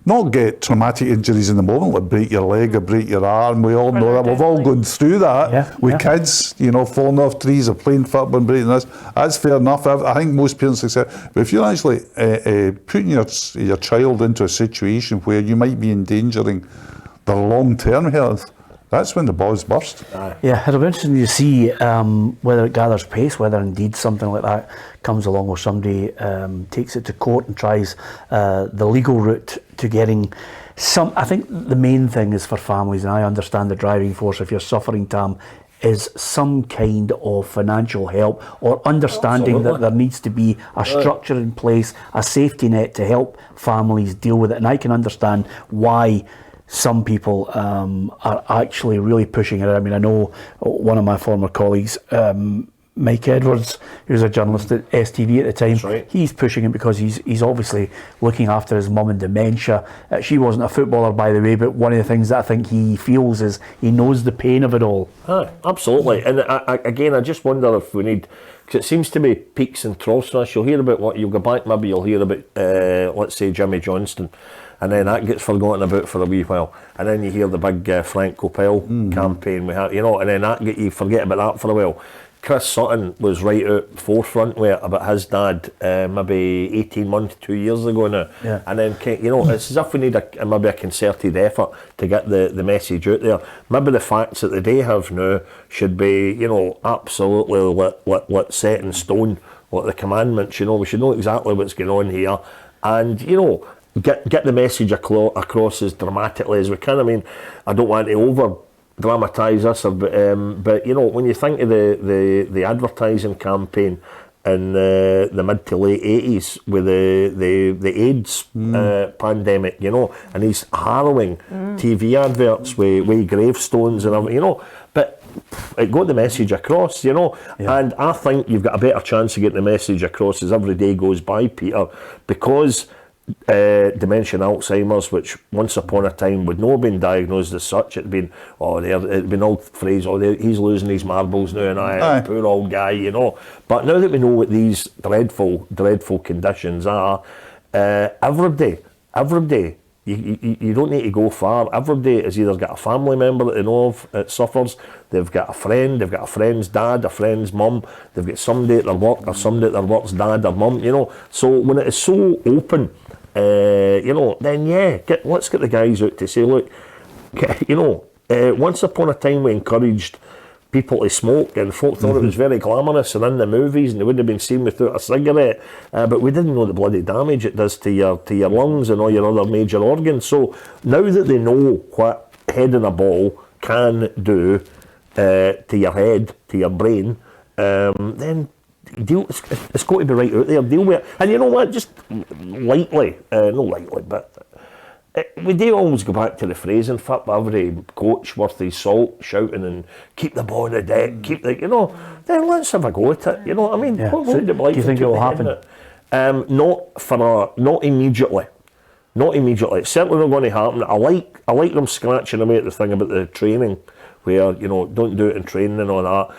not get traumatic injuries in the moment, like break your leg or break your arm. We all know that. We've all gone through that with kids, falling off trees or playing football and breaking this. That's fair enough. I think most parents accept. But if you're actually putting your child into a situation where you might be endangering their long-term health, that's when the balls burst. Yeah, it'll be interesting to see whether it gathers pace, whether indeed something like that comes along where somebody takes it to court and tries the legal route to getting some. I think the main thing is for families, and I understand the driving force. If you're suffering, Tam, is some kind of financial help or understanding that there needs to be a structure in place, a safety net to help families deal with it. And I can understand why some people are actually really pushing it. I mean, I know one of my former colleagues, Mike Edwards, who's a journalist at STV at the time, right. He's pushing it because he's obviously looking after his mum in dementia. She wasn't a footballer, by the way, but one of the things that I think he feels is he knows the pain of it all. Absolutely. And again, I just wonder if we need, because it seems to be peaks and troughs for us. You'll hear about what, you'll go back, maybe you'll hear about, let's say, Jimmy Johnston, and then that gets forgotten about for a wee while, and then you hear the big Frank Coppell campaign we had, and then you forget about that for a while. Chris Sutton was right out forefront with it about his dad maybe 18 months, 2 years ago now. Yeah. And then, it's as if we need maybe a concerted effort to get the message out there. Maybe the facts that they have now should be, absolutely set in stone, like the commandments, we should know exactly what's going on here. And, get the message across as dramatically as we can. I mean, I don't want to over-dramatise this, but when you think of the advertising campaign in the mid to late 80s with the AIDS pandemic, and these harrowing TV adverts with gravestones and everything, but it got the message across, and I think you've got a better chance of getting the message across as every day goes by, Peter, because dementia and Alzheimer's, which once upon a time would not have been diagnosed as such. It'd been old phrase, he's losing his marbles now, and poor old guy, But now that we know what these dreadful conditions are, every day, you don't need to go far. Every day has either got a family member that they know of that suffers, they've got a friend, they've got a friend's dad, a friend's mum, they've got somebody at their work or somebody at their work's dad or mum, So when it is so open, then let's get the guys out to say, look, once upon a time we encouraged people to smoke, and folk thought it was very glamorous and in the movies, and they wouldn't have been seen without a cigarette, but we didn't know the bloody damage it does to your lungs and all your other major organs. So now that they know what head in a ball can do to your head, to your brain, then it's got to be right out there, deal with it. And you know what, just lightly, not lightly, but we do always go back to the phrase, in fact, every coach worth his salt shouting and keep the ball on the deck, keep the, then let's have a go at it. You know what I mean? Yeah. What would it be like? Do you think it will happen? Not immediately. Not immediately. It's certainly not going to happen. I like them scratching away at the thing about the training, where don't do it in training and all that.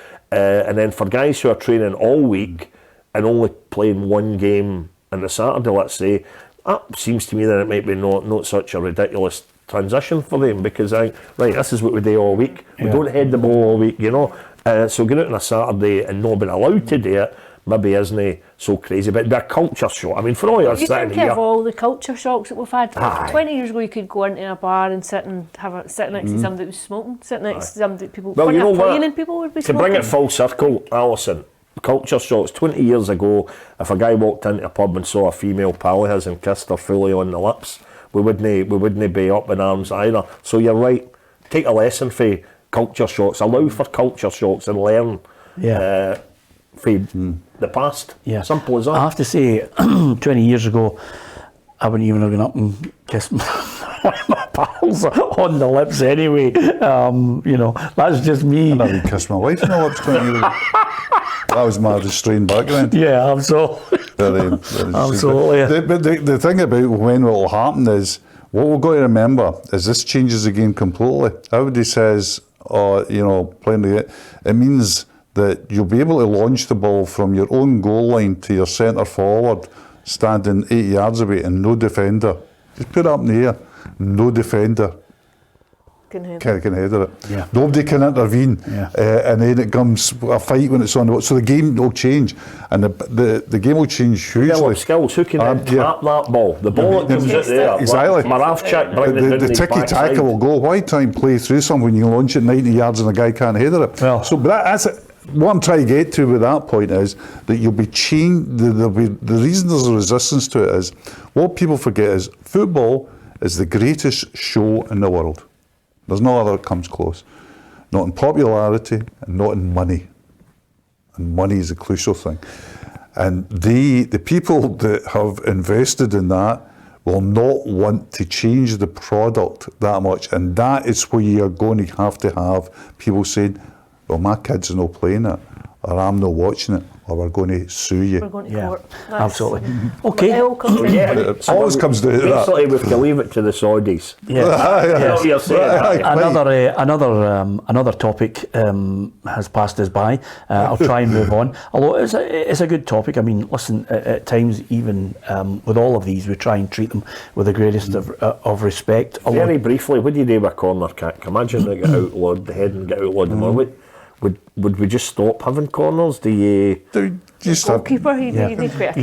And then for guys who are training all week and only playing one game on the Saturday, let's say, that seems to me that it might be not such a ridiculous transition for them, because this is what we do all week. We don't head the ball all week, so going out on a Saturday and not being allowed to do it maybe isn't so crazy, but the culture shock. I mean, for all us sitting here, of all the culture shocks that we've had. 20 years ago, you could go into a bar and sit next to somebody that was smoking, sit next to somebody people. Well, you know what? And people would be to smoking. bring it full circle, Alison, culture shocks. 20 years ago, if a guy walked into a pub and saw a female pal of his and kissed her fully on the lips, we wouldn't be up in arms either. So you're right. Take a lesson for culture shocks. Allow for culture shocks and learn. For the past. Yeah. Simple as that. I have to say, 20 years ago, I wouldn't even have gone up and kissed one of my pals on the lips anyway. That's just me. I never kissed my wife on the lips 20 years ago. That was my restrained background. Yeah, absolutely. Very absolutely. But the thing about when it will happen is, what we've got to remember is this changes the game completely. Everybody says, playing the game, it means that you'll be able to launch the ball from your own goal line to your centre forward, standing 8 yards away, and no defender. Just put it up in the air. No defender can header it. Yeah. Nobody can intervene. Yeah. And then it comes a fight when it's on the ball. So the game will change, and the game will change hugely. Develop skills. Who can tap that ball? The ball that comes out there. Exactly. The ticky-taka will go. Why try and play through something when you launch it 90 yards and the guy can't header it? Well, so that's it. What I'm trying to get to with that point is that you'll be changed. The reason there's a resistance to it is, what people forget is, football is the greatest show in the world. There's no other that comes close. not in popularity, and not in money. And money is a crucial thing. And the people that have invested in that will not want to change the product that much. And that is where you're going to have people saying, well, my kids are not playing it, or I'm not watching it, or we're going to sue you. We're going to court. Absolutely. Okay. It all comes down to it. It always comes down to that. Basically, we can leave it to the Saudis. Yeah. That's what you're saying. Another topic has passed us by. I'll try and move on. Although it's a good topic. I mean, listen, at times, even with all of these, we try and treat them with the greatest of respect. Very briefly, what do you do with a corner kick? Imagine they get outlawed, the head and get outlawed more. Would we just stop having corners? Do you just have, Goalkeeper, you need to create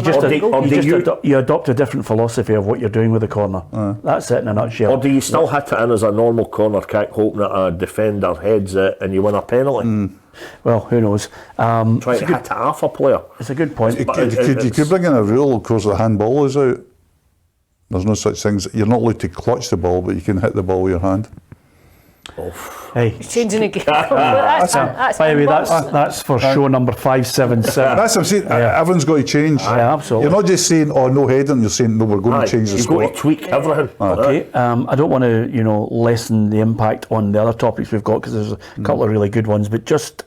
you adopt a different philosophy of what you're doing with the corner. That's it in a nutshell. or do you still hit it in as a normal corner kick, hoping that a defender heads it and you win a penalty? Well, who knows? Try to hit it half a player. It's a good point. you could bring in a rule, of course, the handball is out. There's no such things. You're not allowed to clutch the ball, but you can hit the ball with your hand. Hey, changing the game. That's by the way, that's for show number 577. That's what I'm saying. Everyone's got to change. Yeah, absolutely. You're not just saying, oh, no heading. You're saying, no, we're going to change the You've sport. got to tweak everything. Okay, I don't want to, lessen the impact on the other topics we've got because there's a couple of really good ones. But just,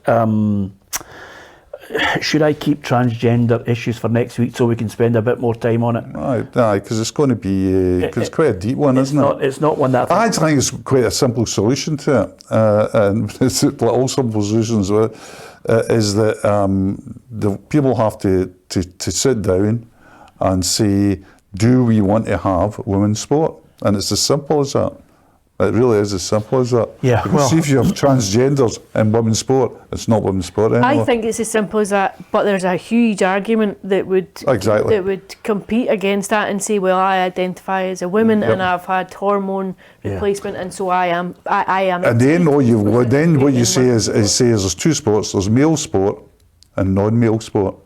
should I keep transgender issues for next week so we can spend a bit more time on it? Aye, because it's going to be, it's quite a deep one, isn't it? It's not one that I think it's quite a simple solution to it, and it's like all simple solutions is that the people have to sit down and say, do we want to have women's sport? And it's as simple as that. It really is as simple as that. Yeah, because see if you have transgenders in women's sport, it's not women's sport anymore. I think it's as simple as that, but there's a huge argument that would compete against that and say, well, I identify as a woman and I've had hormone replacement, and so I am. And then what you say is there's two sports. There's male sport and non-male sport.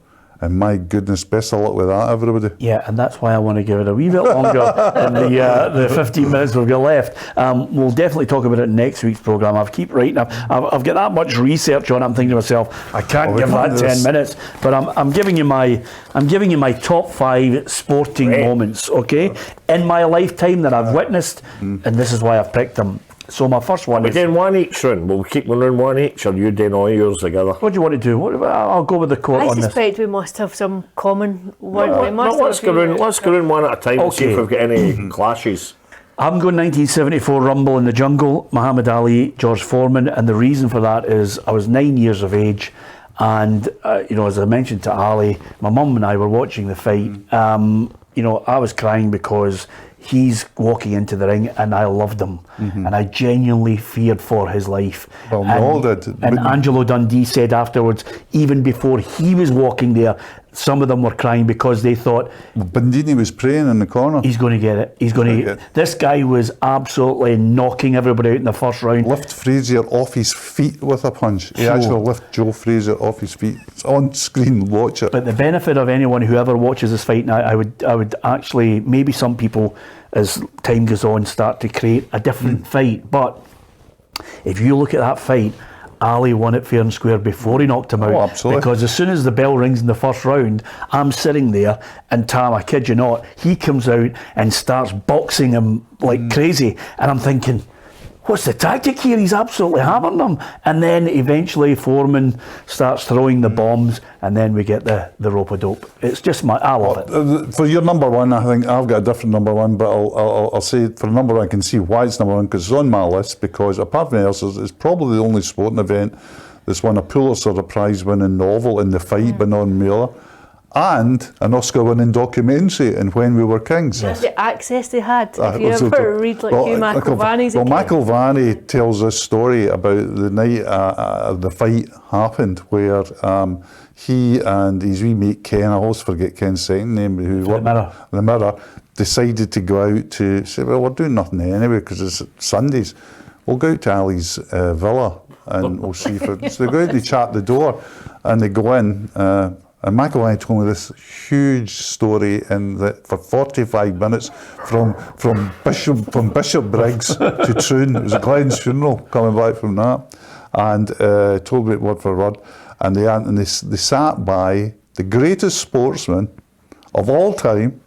And my goodness, best of luck with that, everybody. Yeah, and that's why I want to give it a wee bit longer than the 15 minutes we've got left. We'll definitely talk about it in next week's programme. I've got that much research on it. I'm thinking to myself, I can't give that 10 minutes. But I'm giving you my top 5 sporting moments, okay, in my lifetime that I've witnessed, and this is why I've picked them. So my first one We're doing one each round. We'll keep going round one each, or you doing all yours together? What do you want to do? I'll go with the court on this. I suspect we must have some common one. Let's go round one at a time and see if we've got any clashes. I'm going 1974 Rumble in the Jungle, Muhammad Ali, George Foreman, and the reason for that is I was 9 years of age, and as I mentioned to Ali, my mum and I were watching the fight. I was crying because he's walking into the ring and I loved him, and I genuinely feared for his life. Well, we all did. And Angelo Dundee said afterwards, even before he was walking there, some of them were crying because they thought Bandini was praying in the corner. He's going to get it. He's going to get it. This guy was absolutely knocking everybody out in the first round. Lift Frazier off his feet with a punch. He actually lift Joe Frazier off his feet. It's on screen. Watch it. But the benefit of anyone who ever watches this fight now, I would actually, maybe some people as time goes on start to create a different fight. But if you look at that fight, Ali won it fair and square before he knocked him out. Oh, absolutely. Because as soon as the bell rings in the first round, I'm sitting there and Tam, I kid you not, he comes out and starts boxing him like crazy. And I'm thinking, what's the tactic here? He's absolutely hammering him. And then eventually Foreman starts throwing the bombs and then we get the rope-a-dope. It's just I love it. For your number one, I think I've got a different number one, but I'll say for number one, I can see why it's number one, because it's on my list, because apart from anything else, it's probably the only sporting event that's won a Pulitzer Prize-winning novel in the fight by non-Mueller, and an Oscar-winning documentary in When We Were Kings. Yes. The access they had. If you ever read Hugh McIlvanney's account. McIlvanney tells this story about the night the fight happened, where he and his wee mate Ken, I always forget Ken's second name, who worked the Mirror, decided to go out to say, well, we're doing nothing anyway because it's Sundays. We'll go out to Ali's villa and we'll see if it... So they go out, they chat the door, and they go in. And McIlvanney told me this huge story for 45 minutes from Bishop Briggs to Troon. It was a Glenn's funeral coming back from that. and told me it word for word. And they sat by the greatest sportsman of all time,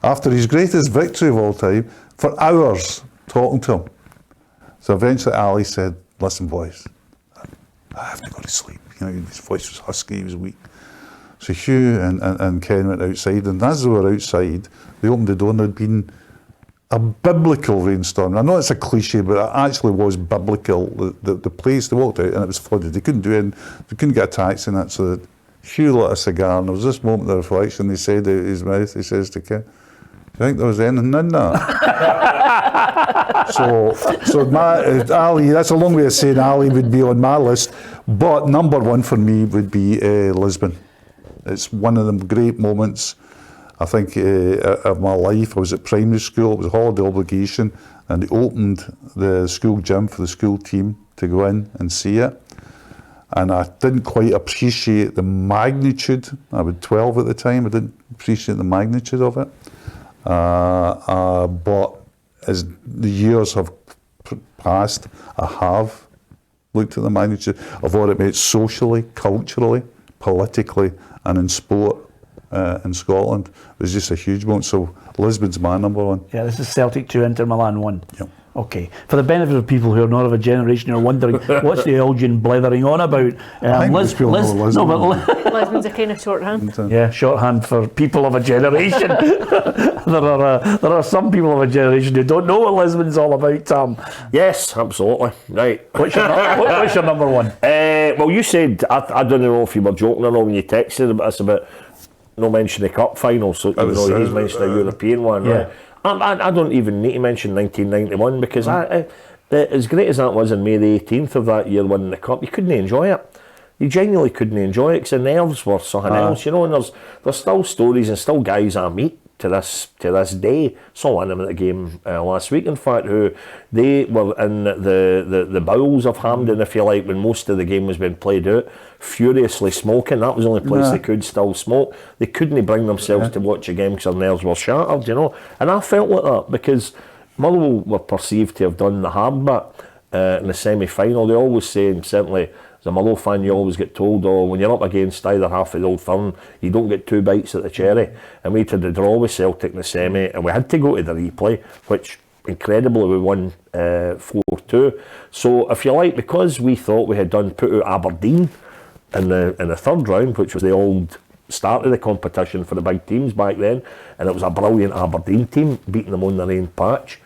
after his greatest victory of all time, for hours talking to him. So eventually Ali said, listen boys, I have to go to sleep. You know, his voice was husky, he was weak. So Hugh and Ken went outside, and as they were outside, they opened the door and there'd been a biblical rainstorm. I know it's a cliche, but it actually was biblical. The place, they walked out and it was flooded. They couldn't do it, they couldn't get a taxi and that, so Hugh lit a cigar, and there was this moment of reflection. He said out of his mouth, he says to Ken, do you think there was anything in that? so Ali, that's a long way of saying Ali would be on my list, but number one for me would be Lisbon. It's one of them great moments, I think, of my life. I was at primary school, it was a holiday obligation, and they opened the school gym for the school team to go in and see it. And I didn't quite appreciate the magnitude. I was 12 at the time, I didn't appreciate the magnitude of it. But as the years have passed, I have looked at the magnitude of what it meant socially, culturally, politically, and in sport in Scotland. It was just a huge moment. So Lisbon's my number one. Yeah, this is Celtic 2, Inter Milan 1. Yep. Okay. For the benefit of people who are not of a generation who are wondering, what's the Elgin blethering on about? Lisbon's a kind of shorthand. Yeah, shorthand for people of a generation. there are some people of a generation who don't know what Lisbon's all about, Tom. Yes, absolutely. Right. What's your number one? Well, you said, I don't know if you were joking or not when you texted us about no mention the cup final, so he's mentioned a European one, yeah. Right? I don't even need to mention 1991 because as great as that was on May the 18th of that year winning the cup, you couldn't enjoy it. You genuinely couldn't enjoy it because the nerves were something else, you know. And there's still stories and still guys I meet to this day. Saw one of them at the game last week, in fact, who they were in the bowels of Hampden, if you like, when most of the game was being played out, furiously smoking. That was the only place they could still smoke. They couldn't bring themselves to watch a game because their nerves were shattered, you know. And I felt like that because Motherwell were perceived to have done the hard bit in the semi-final. They always say, and certainly as a Motherwell fan, you always get told, when you're up against either half of the Old Firm, you don't get two bites at the cherry. And we had the draw with Celtic in the semi, and we had to go to the replay, which incredibly we won 4-2. So if you like, because we thought we had put out Aberdeen in the third round, which was the old start of the competition for the big teams back then, and it was a brilliant Aberdeen team, beating them on their own patch,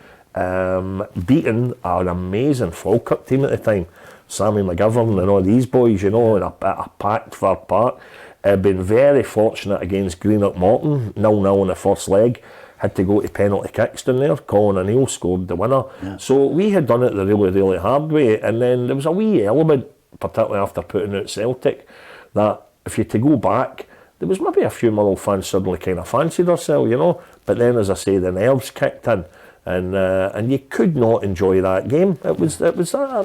beating an amazing Falkirk team at the time, Sammy McGovern and all these boys, you know, in a packed Fir Park. Been very fortunate against Greenock Morton, 0-0 in the first leg. Had to go to penalty kicks down there. Colin O'Neill scored the winner. Yeah. So we had done it the really, really hard way. And then there was a wee element, particularly after putting out Celtic, that if you to go back, there was maybe a few Motherwell fans suddenly kind of fancied ourselves, you know. But then, as I say, the nerves kicked in. And you could not enjoy that game. It was that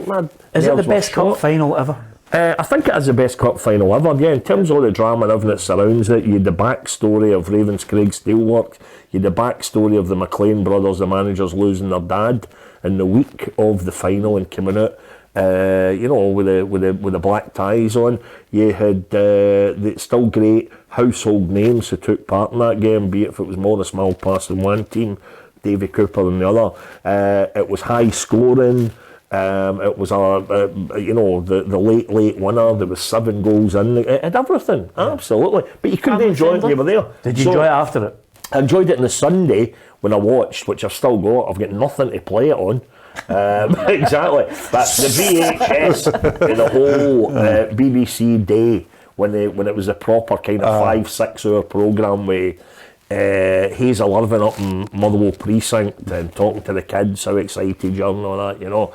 mad. Is it the best cup final ever? I think it is the best cup final ever. Yeah, in terms of all the drama and everything that surrounds it, you had the backstory of Ravenscraig Steelworks, you had the backstory of the McLean brothers, the managers losing their dad in the week of the final and coming out, you know, with the black ties on. You had the still great household names who took part in that game, be it if it was Maurice Malpass in one team, Davy Cooper in the other. It was high scoring. It was you know, the late winner. There was 7 goals in. It had everything, absolutely. But you couldn't enjoy it when you were there. Did you enjoy it after it? I enjoyed it on the Sunday when I watched, which I've still got. I've got nothing to play it on. Exactly. But the VHS, the whole BBC day when it was a proper kind of 5-6 hour programme with Hazel Irvine up in Motherwell Precinct and talking to the kids, how excited you are and all that, you know.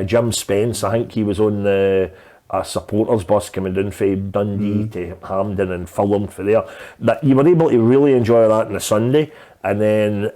Jim Spence, I think he was on a supporters bus coming down from Dundee to Hampden and filmed for there. That you were able to really enjoy that on the Sunday, and then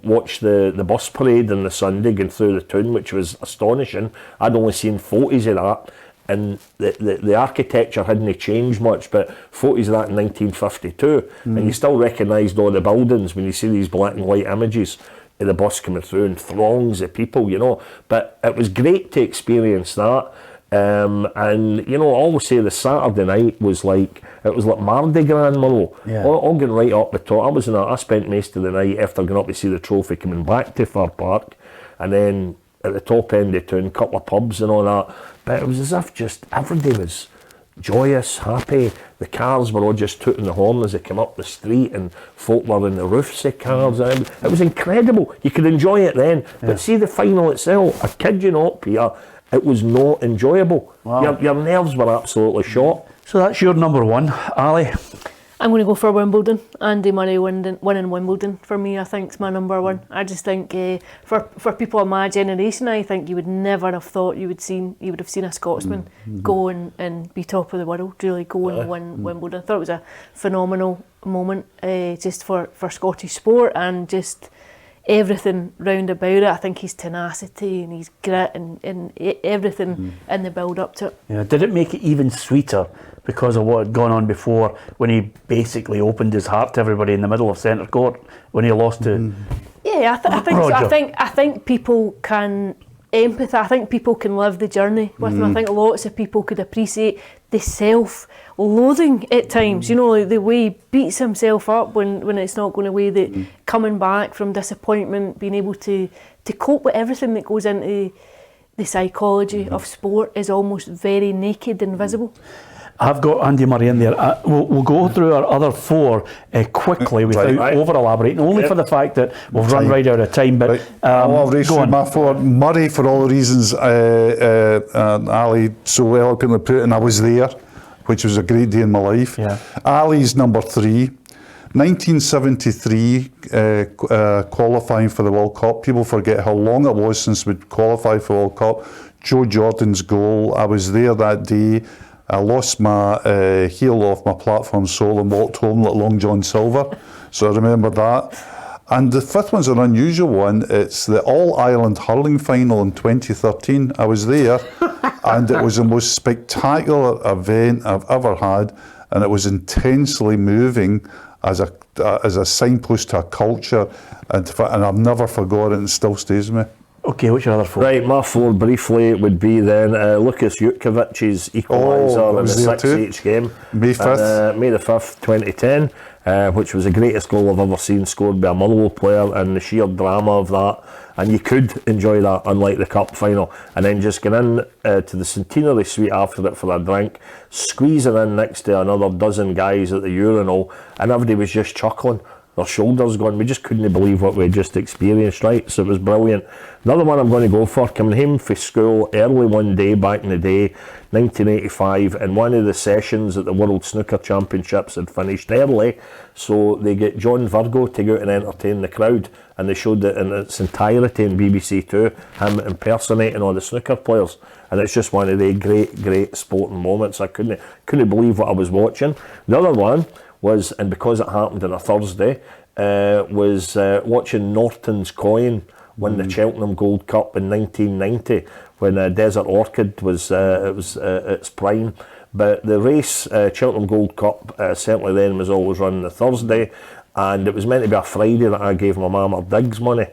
watch the bus parade on the Sunday going through the town, which was astonishing. I'd only seen photos of that, and the architecture hadn't changed much, but photos of that in 1952, and you still recognised all the buildings when you see these black and white images of the bus coming through and throngs of people, you know. But it was great to experience that. And you know, I always say the Saturday night was like Mardi Gras in Motherwell. All going right up the top. I spent most of the night after going up to see the trophy coming back to Fir Park, and then at the top end of town, a couple of pubs and all that. But it was as if just every day was joyous, happy. The cars were all just tooting the horn as they came up the street, and folk were in the roofs of cars. It was incredible. You could enjoy it then. But see the final itself, I kid you not, Peter, it was not enjoyable. Wow. Your nerves were absolutely shot. So that's your number one, Ali. I'm going to go for Wimbledon. Andy Murray winning Wimbledon for me, I think, is my number one. I just think for people of my generation, I think you would never have thought you would have seen a Scotsman go and be top of the world, really go and win Wimbledon. I thought it was a phenomenal moment just for Scottish sport, and just everything round about it. I think his tenacity and his grit and everything in the build up to it. Yeah, did it make it even sweeter because of what had gone on before, when he basically opened his heart to everybody in the middle of centre court when he lost to? Yeah, I think people can empathise. I think people can live the journey with him. I think lots of people could appreciate the self-loathing at times. You know, like the way he beats himself up when it's not going away. That coming back from disappointment, being able to cope with everything that goes into the psychology of sport is almost very naked and visible. I've got Andy Murray in there. We'll go through our other four quickly without over-elaborating, only for the fact that we've run right out of time. But I'll race through my four. Murray, for all the reasons Ali so eloquently put it, and I was there, which was a great day in my life. Yeah. Ali's number three. 1973 qualifying for the World Cup. People forget how long it was since we'd qualified for the World Cup. Joe Jordan's goal. I was there that day. I lost my heel off my platform sole and walked home like Long John Silver. So I remember that. And the fifth one's an unusual one. It's the All-Ireland hurling final in 2013. I was there, and it was the most spectacular event I've ever had, and it was intensely moving as a signpost to a culture, and I've never forgotten it, and it still stays with me. Okay, what's your other four? Right, my four briefly would be then Lukas Jutkovic's equaliser in the 6-each game. May 5th. May the 5th, 2010, which was the greatest goal I've ever seen scored by a Motherwell player, and the sheer drama of that. And you could enjoy that, unlike the cup final. And then just get in to the centenary suite after it for a drink, squeezing in next to another dozen guys at the urinal, and everybody was just chuckling. Their shoulders going. We just couldn't believe what we just experienced, right? So it was brilliant. Another one I'm going to go for, coming home from school early one day back in the day, 1985, and one of the sessions at the World Snooker Championships had finished early, so they get John Virgo to go out and entertain the crowd, and they showed it in its entirety in BBC Two, him impersonating all the snooker players, and it's just one of the great sporting moments. I couldn't believe what I was watching. The other one was, and because it happened on a Thursday, was watching Norton's Coin win the Cheltenham Gold Cup in 1990, when Desert Orchid was its prime. But the race, Cheltenham Gold Cup, certainly then was always run on a Thursday, and it was meant to be a Friday that I gave my mum her digs money.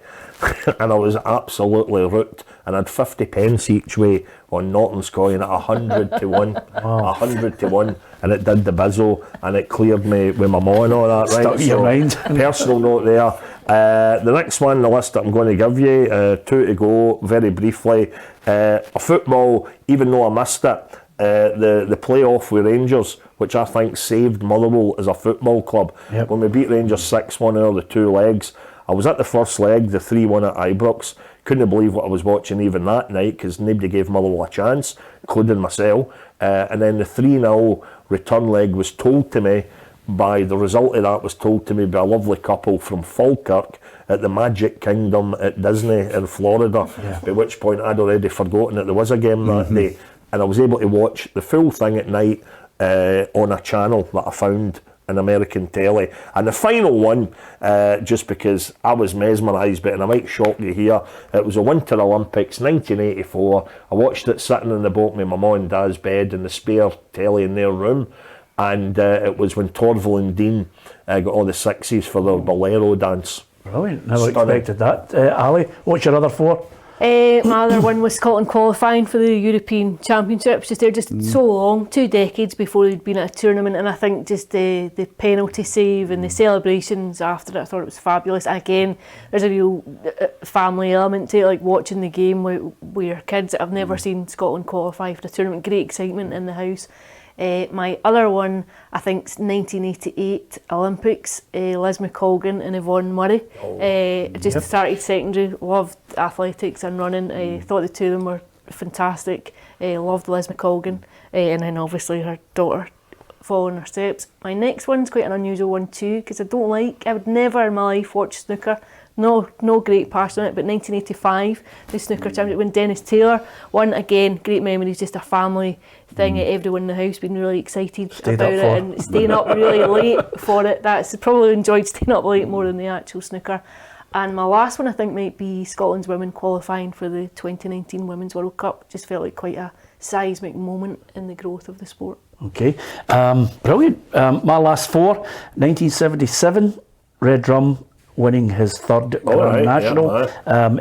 And I was absolutely rooked, and I had 50 pence each way on Norton's Coin at 100 to 1. Wow. 100 to 1, and it did the bizzo, and it cleared me with my mum and all that, right? Stuck in your mind. Personal note there. The next one on the list that I'm going to give you, two to go, very briefly. A football, even though I missed it, the playoff with Rangers, which I think saved Motherwell as a football club. Yep. When we beat Rangers 6-1 over the two legs, I was at the first leg, the 3-1 at Ibrox. Couldn't believe what I was watching even that night, because nobody gave Motherwell a chance, including myself. And then the 3-0 return leg was told to me by, the result of that was told to me by a lovely couple from Falkirk at the Magic Kingdom at Disney in Florida, at which point I'd already forgotten that there was a game that day. And I was able to watch the full thing at night on a channel that I found in American telly. And the final one, just because I was mesmerised by it, and I might shock you here, it was the Winter Olympics 1984. I watched it sitting in the boat with my mum and dad's bed in the spare telly in their room, and it was when Torval and Dean got all the sixes for their bolero dance. Brilliant. Never expected that. Ali, what's your other four? My other one was Scotland qualifying for the European Championships. They're just so long, 2 decades before they'd been at a tournament, and I think just the penalty save and the celebrations after it, I thought it was fabulous. And again, there's a real family element to it, like watching the game with your kids. I've never seen Scotland qualify for a tournament. Great excitement in the house. My other one, I think, is 1988 Olympics. Liz McColgan and Yvonne Murray. Just started secondary, loved athletics and running. Thought the two of them were fantastic. Loved Liz McColgan. And then obviously her daughter following her steps. My next one's quite an unusual one too, because I would never in my life watch snooker. No great passion on it, but 1985, the snooker championship when Dennis Taylor won. Again, great memories, just a family thing. Everyone in the house been really excited about it and staying up really late for it. That's probably enjoyed staying up late more than the actual snooker. And my last one I think might be Scotland's women qualifying for the 2019 Women's World Cup. Just felt like quite a seismic moment in the growth of the sport. Okay, brilliant. My last 4, 1977, Red Drum winning his 3rd Crown National,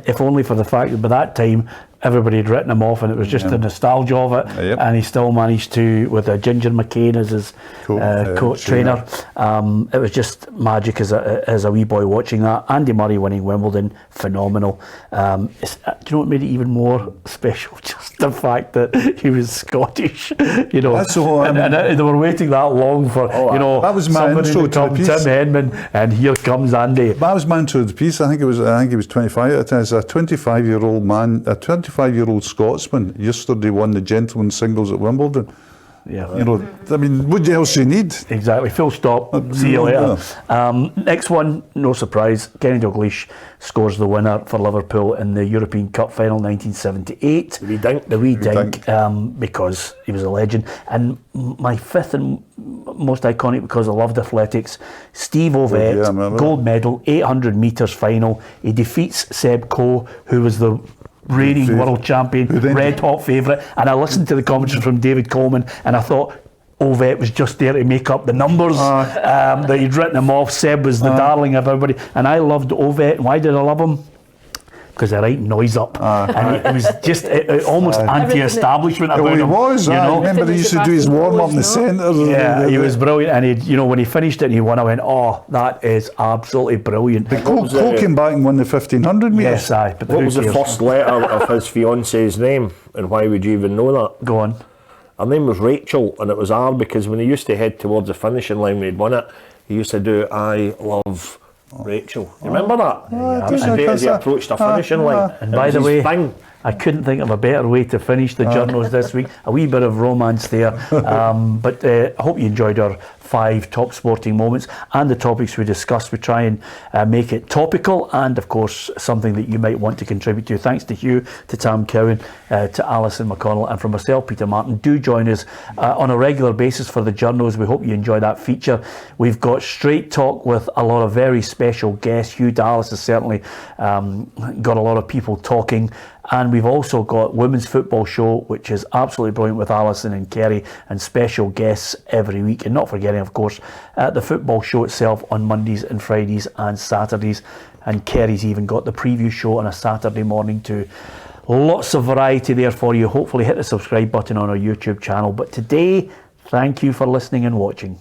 if only for the fact that by that time everybody had written him off and it was just the nostalgia of it, and he still managed to, with Ginger McCain as his coach trainer. It was just magic as a wee boy watching that. Andy Murray winning Wimbledon, phenomenal. Do you know what made it even more special? Just the fact that he was Scottish, you know. That's and they were waiting that long for, you know, that was my intro to the piece. Tim Henman, and here comes Andy. That was my intro to the piece. I think he was 25 at the time. As a 25-year-old man, a 25-year-old Scotsman yesterday won the gentlemen's singles at Wimbledon. Yeah, you know, I mean, what else do you need? Exactly. Full stop. See you later. Next one, no surprise. Kenny Dalglish scores the winner for Liverpool in the European Cup final, 1978. The wee dink, because he was a legend. And my 5th and most iconic, because I loved athletics, Steve Ovett, gold medal, 800 metres final. He defeats Seb Coe, who was the reigning world champion, red hot favourite, and I listened to the commentary from David Coleman and I thought Ovett was just there to make up the numbers, that he'd written him off. Seb was the darling of everybody, and I loved Ovett. Why did I love him? Because they write noise up, and it was just almost anti-establishment about him. He was. You know? I remember he used to do his warm-up in the centre. Yeah, he was brilliant, and he, you know, when he finished it and he won, I went, "Oh, that is absolutely brilliant." But Cole came back and won the 1500 metres. Yes, aye. But what was the first letter of his fiance's name, and why would you even know that? Go on. Her name was Rachel, and it was R because when he used to head towards the finishing line when he'd won it, he used to do "I love Rachel." You remember that? As he approached the finishing line. And by the way, I couldn't think of a better way to finish the journals this week. A wee bit of romance there. But I hope you enjoyed our 5 top sporting moments and the topics we discussed. We try and make it topical and, of course, something that you might want to contribute to. Thanks to Hugh, to Tam Cowan, to Alison McConnell, and from myself, Peter Martin. Do join us on a regular basis for the journals. We hope you enjoy that feature. We've got straight talk with a lot of very special guests. Hugh Dallas has certainly got a lot of people talking. And we've also got Women's Football Show, which is absolutely brilliant with Alison and Kerry, and special guests every week. And not forgetting, of course, the football show itself on Mondays and Fridays and Saturdays. And Kerry's even got the preview show on a Saturday morning too. Lots of variety there for you. Hopefully hit the subscribe button on our YouTube channel. But today, thank you for listening and watching.